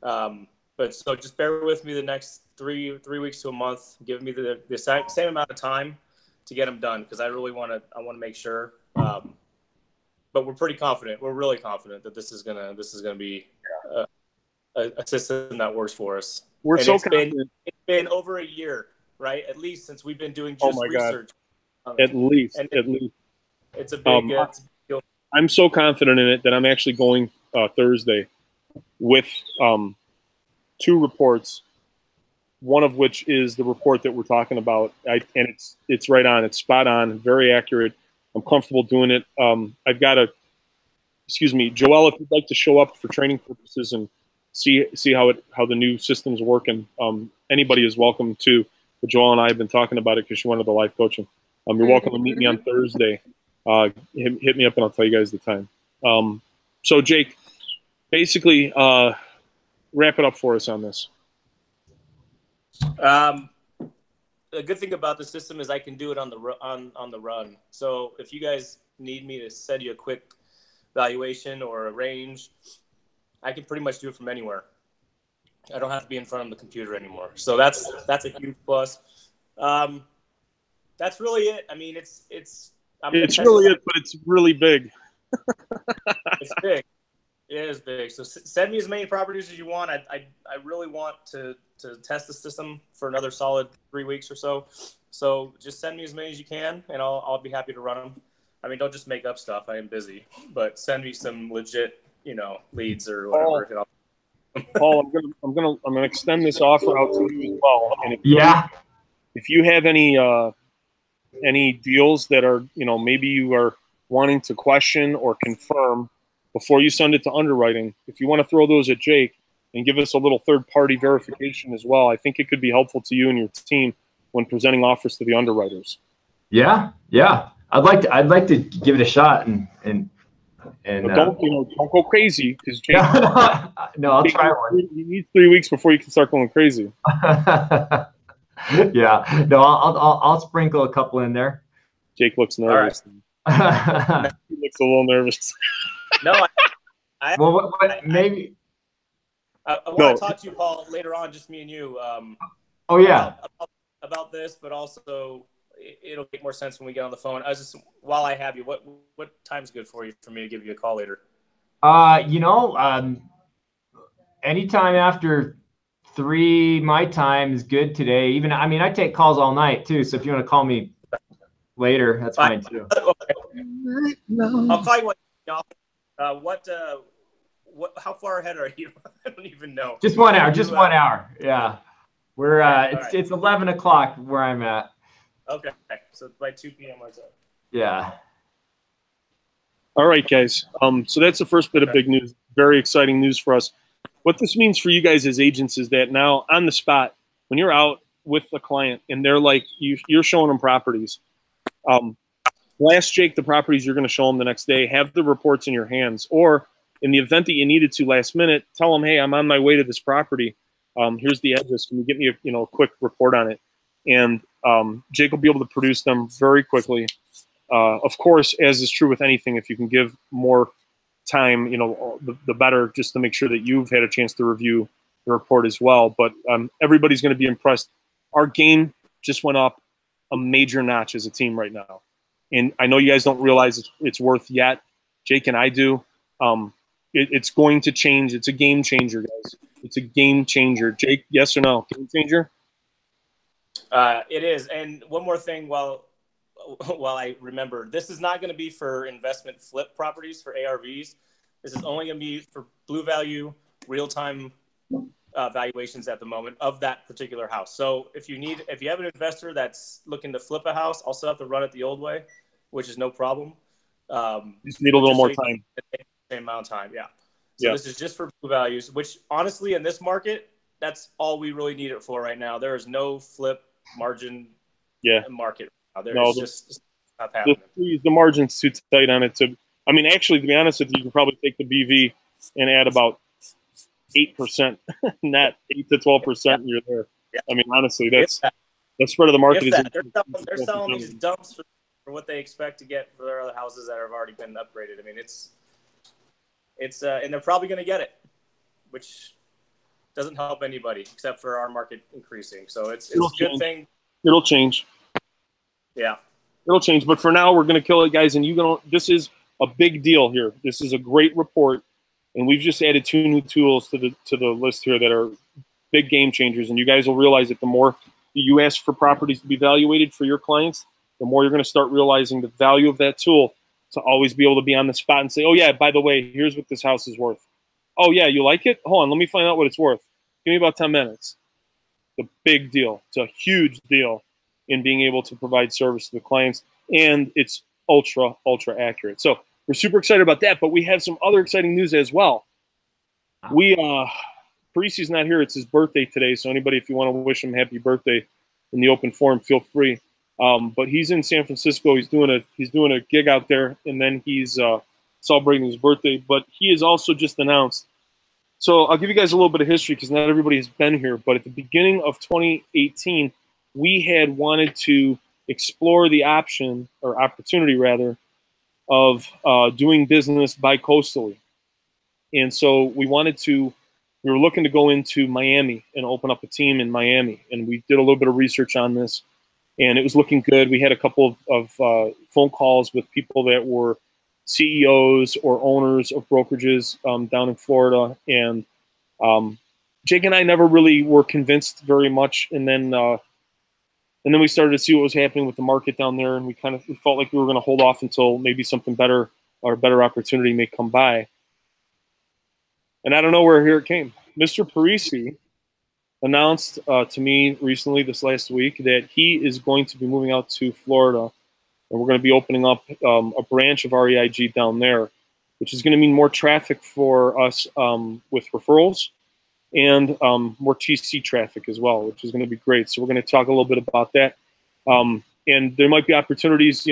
But so just bear with me the next three weeks to a month. Give me the same amount of time to get them done, because I really want to make sure. But we're pretty confident. We're really confident that this is gonna be a system that works for us. We're so confident. It's been over a year, right? At least since we've been doing just research. At least. It's a big deal. I'm so confident in it that I'm actually going Thursday with 2 reports, one of which is the report that we're talking about. And it's right on. It's spot on, very accurate. I'm comfortable doing it. I've got Joel, if you'd like to show up for training purposes and see how the new system's working, anybody is welcome to. But Joel and I have been talking about it because she wanted the live coaching. You're welcome to meet me on Thursday. Hit me up and I'll tell you guys the time. So Jake, basically, wrap it up for us on this. The good thing about the system is I can do it on the run. So if you guys need me to send you a quick valuation or a range, I can pretty much do it from anywhere. I don't have to be in front of the computer anymore. So that's a huge plus. That's really it. I mean, it's really it, but it's really big. It's big. It is big. So send me as many properties as you want. I really want to test the system for another solid 3 weeks or so. So just send me as many as you can, and I'll be happy to run them. I mean, don't just make up stuff. I am busy, but send me some legit, leads or whatever. Paul, I'm gonna extend this offer out to you as well. And if you have any deals that are, maybe you are wanting to question or confirm before you send it to underwriting, if you want to throw those at Jake and give us a little third-party verification as well, I think it could be helpful to you and your team when presenting offers to the underwriters. Yeah. I'd like to give it a shot and don't go crazy, because Jake. No, I'll try one. You need 3 weeks before you can start going crazy. Yeah. No, I'll sprinkle a couple in there. Jake looks nervous. Right. He looks a little nervous. No, maybe. I want to talk to you, Paul, later on, just me and you. About this, but also it'll make more sense when we get on the phone. While I have you, what time's good for me to give you a call later? Anytime after 3 my time is good today. I take calls all night too. So if you want to call me later, that's fine too. Okay. I'll call you how far ahead are you? I don't even know. Just 1 hour. Just 1 hour. Yeah. We're it's 11 o'clock where I'm at. Okay. So by 2 p.m. my time. Yeah. All right, guys. So that's the first bit of big news. Very exciting news for us. What this means for you guys as agents is that now on the spot, when you're out with a client and they're like, you're showing them properties, last Jake the properties you're going to show them the next day, have the reports in your hands, or in the event that you needed to last minute, tell them, hey, I'm on my way to this property. Here's the address. Can you get me a quick report on it? And Jake will be able to produce them very quickly. Of course, as is true with anything, if you can give more time, the better, just to make sure that you've had a chance to review the report as well. But everybody's going to be impressed. Our game just went up a major notch as a team right now. And I know you guys don't realize it's worth yet. Jake and I do. It's going to change. It's a game changer, guys. It's a game changer. Jake, yes or no? Game changer? It is. And one more thing while I remember, this is not going to be for investment flip properties for ARVs. This is only going to be for blue value, real-time valuations at the moment of that particular house. So if you have an investor that's looking to flip a house, I'll still have to run it the old way, which is no problem. Just need a little more time. Same amount of time, yeah. So This is just for blue values, which honestly in this market, that's all we really need it for right now. There is no flip margin market. There's just not happening. The margin's too tight on it to. I mean, actually, to be honest with you, you can probably take the BV and add about 8% net, 8 to 12%, and you're there. Yeah. I mean, honestly, that's the spread of the market. They're selling these dumps for what they expect to get for their other houses that have already been upgraded. I mean, it's and they're probably going to get it, which doesn't help anybody except for our market increasing. So it's a good thing. It'll change. Yeah, it'll change. But for now, we're going to kill it, guys. And this is a big deal here. This is a great report, and we've just added 2 new tools to the list here that are big game changers. And you guys will realize that the more you ask for properties to be evaluated for your clients, the more you're going to start realizing the value of that tool to always be able to be on the spot and say, oh, yeah, by the way, here's what this house is worth. Oh, yeah, you like it? Hold on, let me find out what it's worth. Give me about 10 minutes. It's a big deal. It's a huge deal in being able to provide service to the clients, and it's ultra, ultra accurate. So we're super excited about that, but we have some other exciting news as well. Parisi's not here. It's his birthday today, so anybody, if you want to wish him happy birthday in the open forum, feel free. But he's in San Francisco. He's doing a gig out there, and then he's celebrating his birthday. But he has also just announced. So I'll give you guys a little bit of history because not everybody has been here. But at the beginning of 2018, we had wanted to explore the option or opportunity rather of doing business bi-coastally, and so we were looking to go into Miami and open up a team in Miami, and we did a little bit of research on this. And it was looking good. We had a couple of phone calls with people that were CEOs or owners of brokerages down in Florida. And Jake and I never really were convinced very much. And then we started to see what was happening with the market down there. And we felt like we were going to hold off until maybe something better or a better opportunity may come by. And I don't know where here it came. Mr. Parisi announced to me recently this last week that he is going to be moving out to Florida, and we're going to be opening up a branch of REIG down there, which is going to mean more traffic for us with referrals and more TC traffic as well, which is going to be great. So we're going to talk a little bit about that. And there might be opportunities,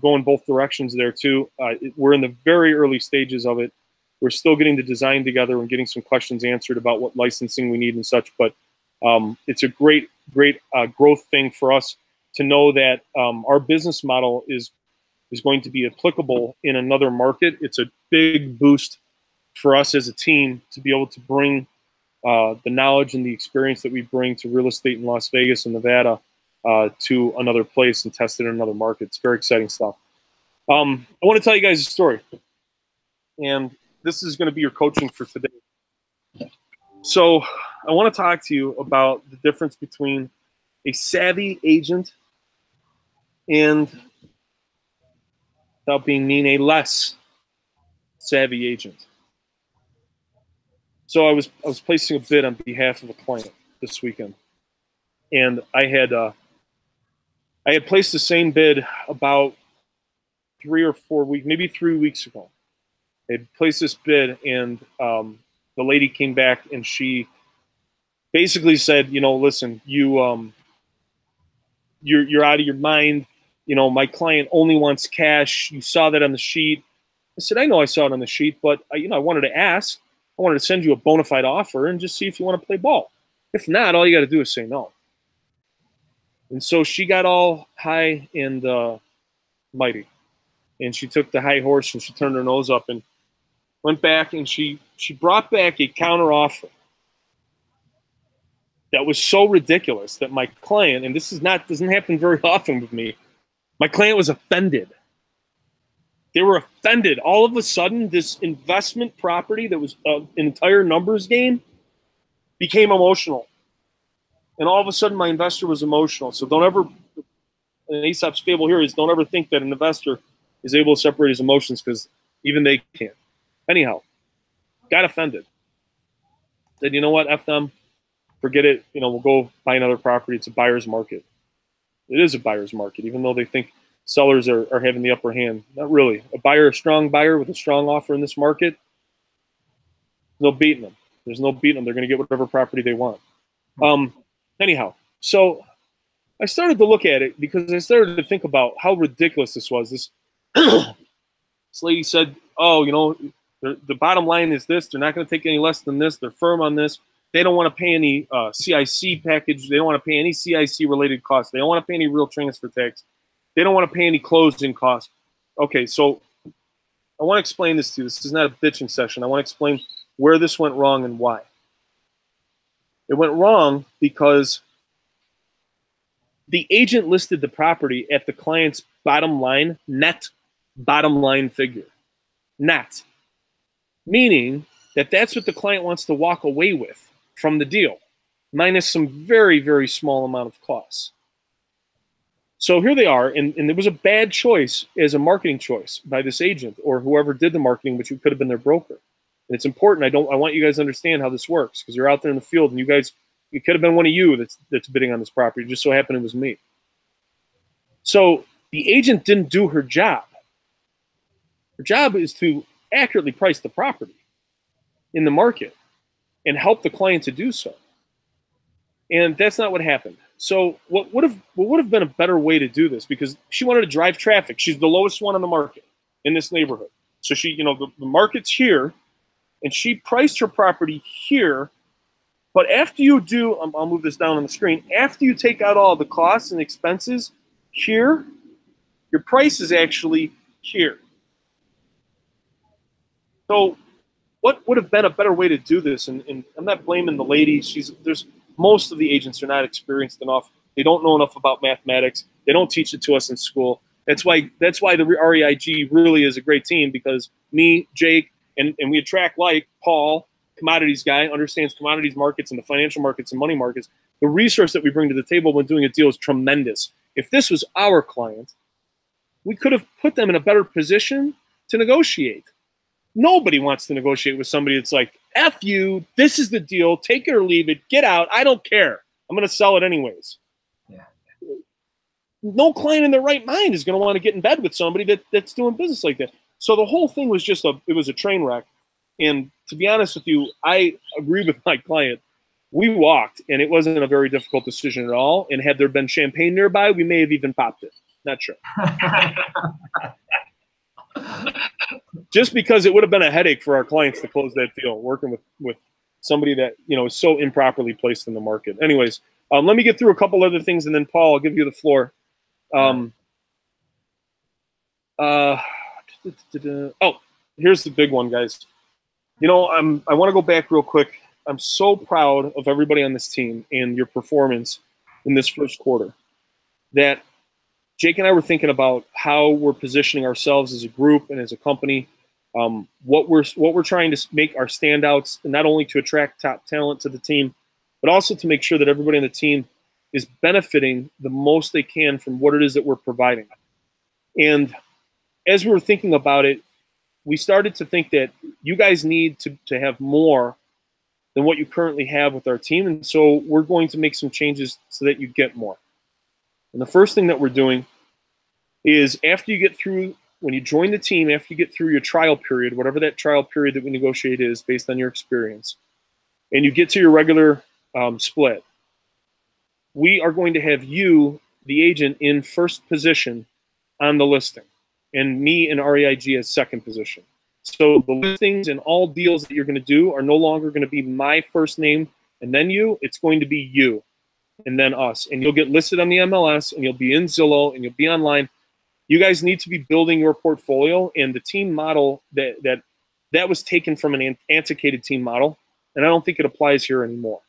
going both directions there too. We're in the very early stages of it. We're still getting the design together and getting some questions answered about what licensing we need and such, but it's a great growth thing for us to know that our business model is going to be applicable in another market. It's a big boost for us as a team to be able to bring the knowledge and the experience that we bring to real estate in Las Vegas and Nevada to another place and test it in another market. It's very exciting stuff. I want to tell you guys a story, and this is going to be your coaching for today. So I want to talk to you about the difference between a savvy agent and, without being mean, a less savvy agent. So I was placing a bid on behalf of a client this weekend, and I had placed the same bid about 3 or 4 weeks, maybe 3 weeks ago. I had placed this bid, and the lady came back and she basically said, listen, you're out of your mind. My client only wants cash. You saw that on the sheet. I said, I know I saw it on the sheet, but I wanted to ask. I wanted to send you a bona fide offer and just see if you want to play ball. If not, all you got to do is say no. And so she got all high and mighty, and she took the high horse and she turned her nose up and went back and she brought back a counter offer. that was so ridiculous that my client, and this doesn't happen very often with me, my client was offended. They were offended. All of a sudden, this investment property that was an entire numbers game became emotional. And all of a sudden, my investor was emotional. So don't ever, an Aesop's fable here is don't ever think that an investor is able to separate his emotions, because even they can't. Anyhow, got offended. Said, you know what, F them, forget it. We'll go buy another property. It's a buyer's market. It is a buyer's market, even though they think sellers are having the upper hand. Not really. A strong buyer with a strong offer in this market, no beating them. There's no beating them. They're going to get whatever property they want. Anyhow, so I started to look at it because I started to think about how ridiculous this was. This lady said, oh, the bottom line is this. They're not going to take any less than this. They're firm on this. They don't want to pay any CIC package. They don't want to pay any CIC-related costs. They don't want to pay any real transfer tax. They don't want to pay any closing costs. Okay, so I want to explain this to you. This is not a bitching session. I want to explain where this went wrong and why. It went wrong because the agent listed the property at the client's bottom line, net bottom line figure. Net. Meaning that that's what the client wants to walk away with from the deal, minus some very, very small amount of costs. So here they are, and there was a bad choice as a marketing choice by this agent or whoever did the marketing, which could have been their broker. And it's important. I want you guys to understand how this works, because you're out there in the field, and it could have been one of you that's bidding on this property. It just so happened it was me. So the agent didn't do her job. Her job is to accurately price the property in the market and help the client to do so. And that's not what happened. So what would have been a better way to do this? Because she wanted to drive traffic. She's the lowest one on the market in this neighborhood. So she, the market's here, and she priced her property here. But after you do, I'll move this down on the screen. After you take out all the costs and expenses here, your price is actually here. So what would have been a better way to do this? And I'm not blaming the lady. Most of the agents are not experienced enough. They don't know enough about mathematics. They don't teach it to us in school. That's why the REIG really is a great team, because me, Jake, and we attract like Paul, commodities guy, understands commodities markets and the financial markets and money markets. The resource that we bring to the table when doing a deal is tremendous. If this was our client, we could have put them in a better position to negotiate. Nobody wants to negotiate with somebody that's like, F you, this is the deal, take it or leave it, get out, I don't care. I'm going to sell it anyways. Yeah. No client in their right mind is going to want to get in bed with somebody that's doing business like that. So the whole thing was it was a train wreck. And to be honest with you, I agree with my client. We walked, and it wasn't a very difficult decision at all. And had there been champagne nearby, we may have even popped it. Not sure. Just because it would have been a headache for our clients to close that deal, working with somebody that is so improperly placed in the market. Anyways, let me get through a couple other things, and then Paul, I'll give you the floor. Here's the big one, guys. I want to go back real quick. I'm so proud of everybody on this team and your performance in this first quarter. That Jake and I were thinking about how we're positioning ourselves as a group and as a company, what we're trying to make our standouts, and not only to attract top talent to the team, but also to make sure that everybody on the team is benefiting the most they can from what it is that we're providing. And as we were thinking about it, we started to think that you guys need to have more than what you currently have with our team. And so we're going to make some changes so that you get more. And the first thing that we're doing is after you get through, when you join the team, after you get through your trial period, whatever that trial period that we negotiate is based on your experience, and you get to your regular split, we are going to have you, the agent, in first position on the listing, and me and REIG as second position. So the listings and all deals that you're going to do are no longer going to be my first name and then you. It's going to be you and then us. And you'll get listed on the MLS, and you'll be in Zillow, and you'll be online. You guys need to be building your portfolio, and the team model that was taken from an antiquated team model, and I don't think it applies here anymore.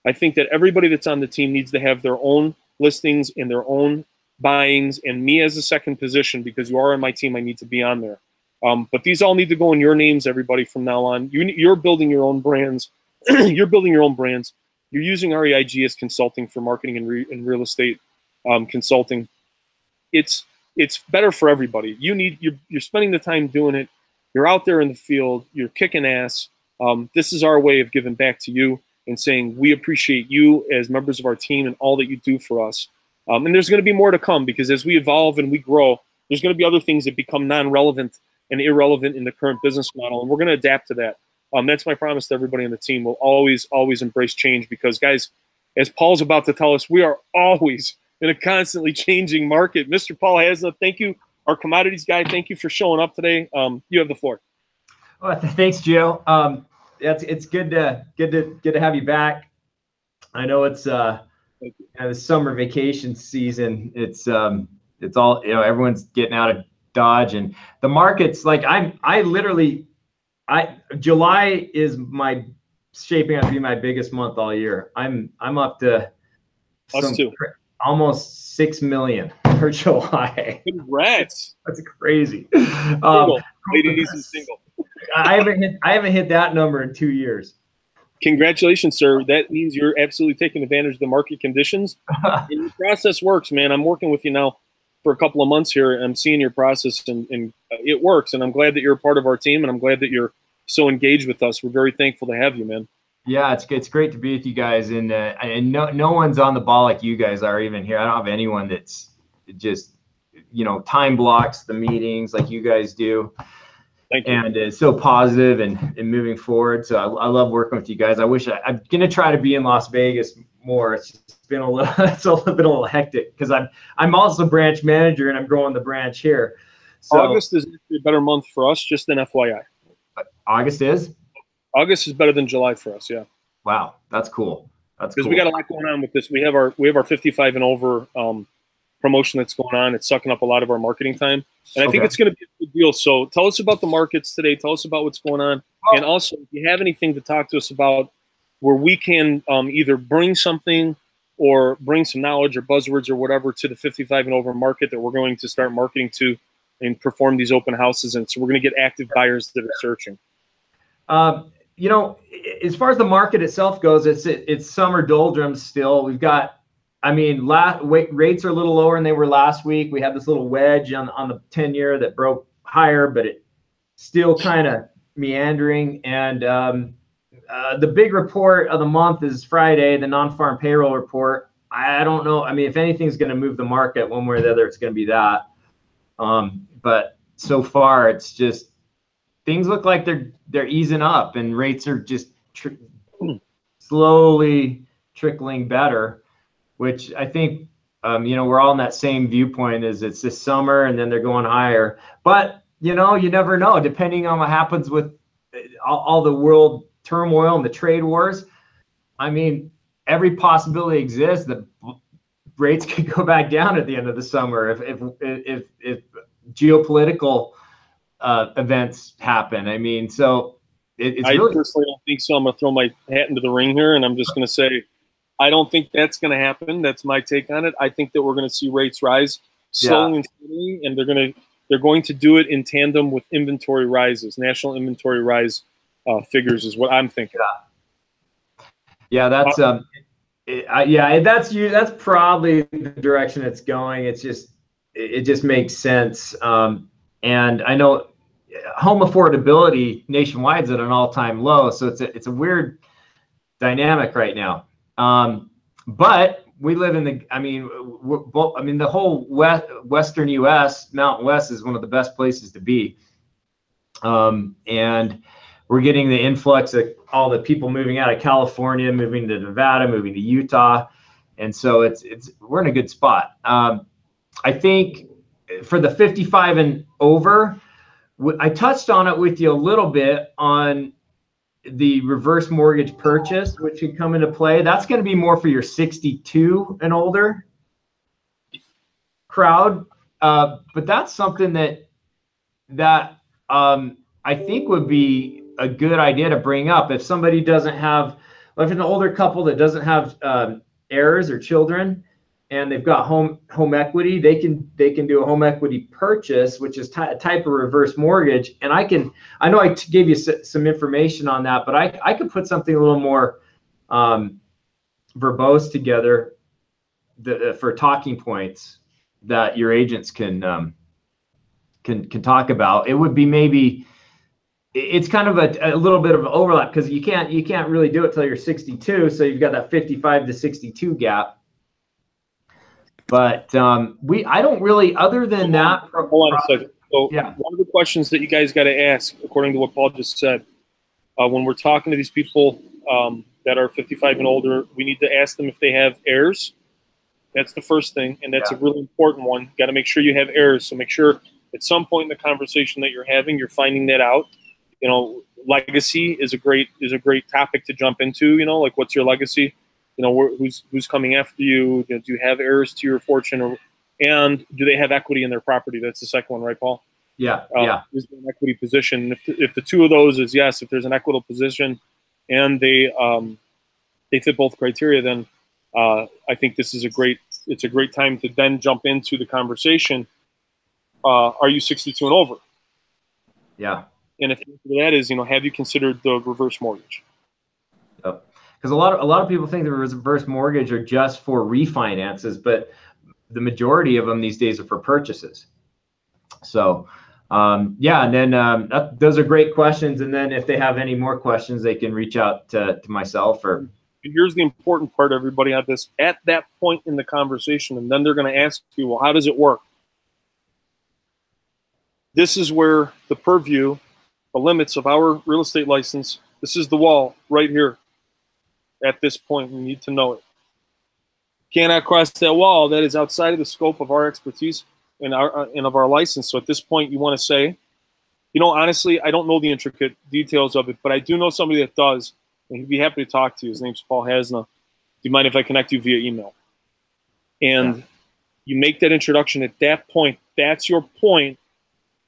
I think that everybody that's on the team needs to have their own listings and their own buyings, and me as a second position, because you are on my team, I need to be on there. But these all need to go in your names, everybody, from now on. You're building your own brands. You're building your own brands. You're using REIG as consulting for marketing and real estate consulting. It's better for everybody. You're spending the time doing it. You're out there in the field. You're kicking ass. This is our way of giving back to you and saying we appreciate you as members of our team and all that you do for us. And there's going to be more to come, because as we evolve and we grow, there's going to be other things that become non-relevant and irrelevant in the current business model, and we're going to adapt to that. That's my promise to everybody on the team. We'll always embrace change, because, guys, as Paul's about to tell us, we are always in a constantly changing market. Mr. Paul Hasna, thank you. Our commodities guy, thank you for showing up today. You have the floor. Well, thanks, Joe. It's good to have you back. I know it's the summer vacation season. It's all, everyone's getting out of Dodge, and the market's like July is shaping up to be my biggest month all year. I'm up to almost 6 million for July. Congrats. That's crazy. Ladies and single. I haven't hit that number in 2 years. Congratulations, sir. That means you're absolutely taking advantage of the market conditions. And your process works, man. I'm working with you now for a couple of months here. I'm seeing your process, and it works. And I'm glad that you're a part of our team, and I'm glad that you're so engaged with us. We're very thankful to have you, man. Yeah, it's great to be with you guys, and no one's on the ball like you guys are even here. I don't have anyone that's just time blocks the meetings like you guys do. Thank you. And it's so positive and moving forward. So I love working with you guys. I'm gonna try to be in Las Vegas more. It's been a little hectic, because I'm also branch manager and I'm growing the branch here. So August is actually a better month for us, just an FYI. August is better than July for us. Yeah. Wow, that's cool. Because we got a lot going on with this. We have our 55 and over promotion that's going on. It's sucking up a lot of our marketing time, and I think it's going to be a good deal. So tell us about the markets today. Tell us about what's going on, and also if you have anything to talk to us about where we can either bring something or bring some knowledge or buzzwords or whatever to the 55 and over market that we're going to start marketing to and perform these open houses. And so we're going to get active buyers that are searching. As far as the market itself goes, it's summer doldrums still. We've got, rates are a little lower than they were last week. We had this little wedge on the 10-year that broke higher, but it still kind of meandering. And the big report of the month is Friday, the non-farm payroll report. I don't know. If anything's going to move the market one way or the other, it's going to be that. But so far, it's just things look like they're easing up, and rates are just slowly trickling better, which I think, we're all in that same viewpoint, is it's this summer and then they're going higher. But, you never know, depending on what happens with all the world turmoil and the trade wars. Every possibility exists that rates could go back down at the end of the summer if geopolitical events happen. So it's I really... personally don't think so. I'm going to throw my hat into the ring here, and I'm just going to say I don't think that's going to happen. That's my take on it. I think that we're going to see rates rise slowly and steadily, and they're going to do it in tandem with inventory rises. National inventory rise figures is what I'm thinking. Yeah, that's that's probably the direction it's going. It just makes sense. And I know home affordability nationwide is at an all-time low, so it's a weird dynamic right now. But we live in the whole Western U.S., Mountain West is one of the best places to be. And we're getting the influx of all the people moving out of California, moving to Nevada, moving to Utah, and so we're in a good spot. I think for the 55 and over, I touched on it with you a little bit on the reverse mortgage purchase, which could come into play. That's going to be more for your 62 and older crowd. But that's something that I think would be a good idea to bring up. If somebody doesn't have if it's an older couple that doesn't have heirs or children, and they've got home equity, they can do a home equity purchase, which is a type of reverse mortgage. And I know I gave you some information on that, but I could put something a little more verbose together for talking points that your agents can talk about. It would be maybe, it's kind of a little bit of an overlap, because you can't really do it till you're 62, so you've got that 55 to 62 gap. But I don't really, other than that. Hold on a second. So yeah. One of the questions that you guys got to ask, according to what Paul just said, when we're talking to these people that are 55 and older, we need to ask them if they have heirs. That's the first thing, and that's a really important one. Got to make sure you have heirs. So make sure at some point in the conversation that you're having, you're finding that out. You know, legacy is a great topic to jump into. You know, like, what's your legacy? You know, who's coming after you? Do you have heirs to your fortune, and do they have equity in their property? That's the second one, right, Paul? Yeah. Is there an equity position? If the two of those is yes, if there's an equitable position, and they fit both criteria, then I think this is it's a great time to then jump into the conversation. Are you 62 and over? Yeah. And if that is, you know, have you considered the reverse mortgage? Yep. Because a lot of people think the reverse mortgage are just for refinances, but the majority of them these days are for purchases. So, yeah, and then those are great questions. And then if they have any more questions, they can reach out to myself or. Here's the important part, everybody, on this. At that point in the conversation, and then they're going to ask you, well, how does it work? This is where the purview, the limits of our real estate license, this is the wall right here. At this point, you need to know it. Cannot cross that wall. That is outside of the scope of our expertise and of our license. So at this point, you want to say, you know, honestly, I don't know the intricate details of it, but I do know somebody that does, and he'd be happy to talk to you. His name's Paul Hasna. Do you mind if I connect you via email? And you make that introduction at that point. That's your point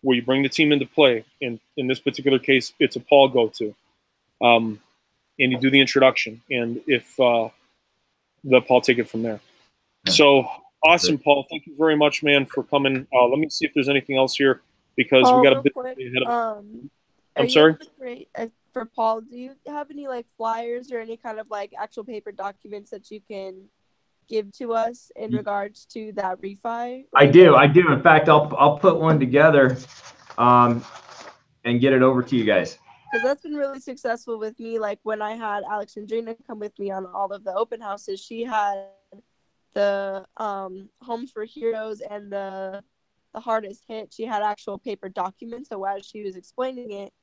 where you bring the team into play. And in this particular case, it's a Paul go-to. And you do the introduction, and if let Paul take it from there. So awesome, Paul. Thank you very much, man, for coming. Let me see if there's anything else here, because we got a bit ahead of. I'm sorry. For Paul, do you have any like flyers or any kind of like actual paper documents that you can give to us in regards to that refi? I do. In fact, I'll put one together, and get it over to you guys. Because that's been really successful with me. Like when I had Alexandrina come with me on all of the open houses, she had the Homes for Heroes and the Hardest Hit. She had actual paper documents. So as she was explaining it,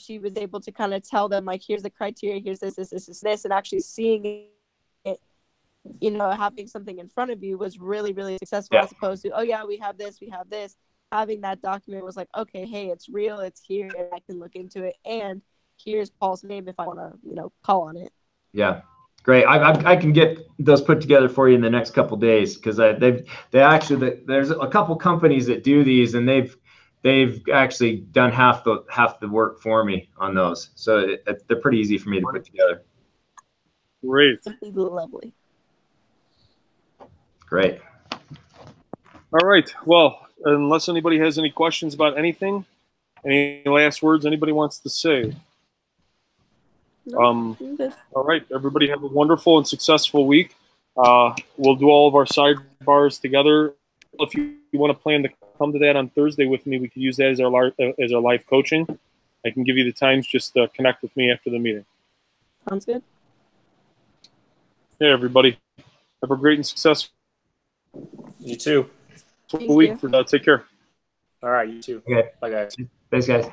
she was able to kind of tell them, like, here's the criteria, here's this, and actually seeing it, you know, having something in front of you was really, really successful, as opposed to, oh yeah, we have this. Having that document was like, okay, hey, it's real, it's here, and I can look into it, and here's Paul's name if I want to, you know, call on it. Yeah, great. I can get those put together for you in the next couple of days, because there's a couple companies that do these, and they've actually done half the work for me on those, so they're pretty easy for me to put together. Great. Lovely. Great. All right. Well, unless anybody has any questions about anything, any last words anybody wants to say? All right. Everybody have a wonderful and successful week. We'll do all of our sidebars together. If you want to plan to come to that on Thursday with me, we could use that as our live coaching. I can give you the times. Just connect with me after the meeting. Sounds good. Hey, everybody. Have a great and successful. You too. Week. Take care. All right, you too. Okay. Bye, guys. Thanks, guys.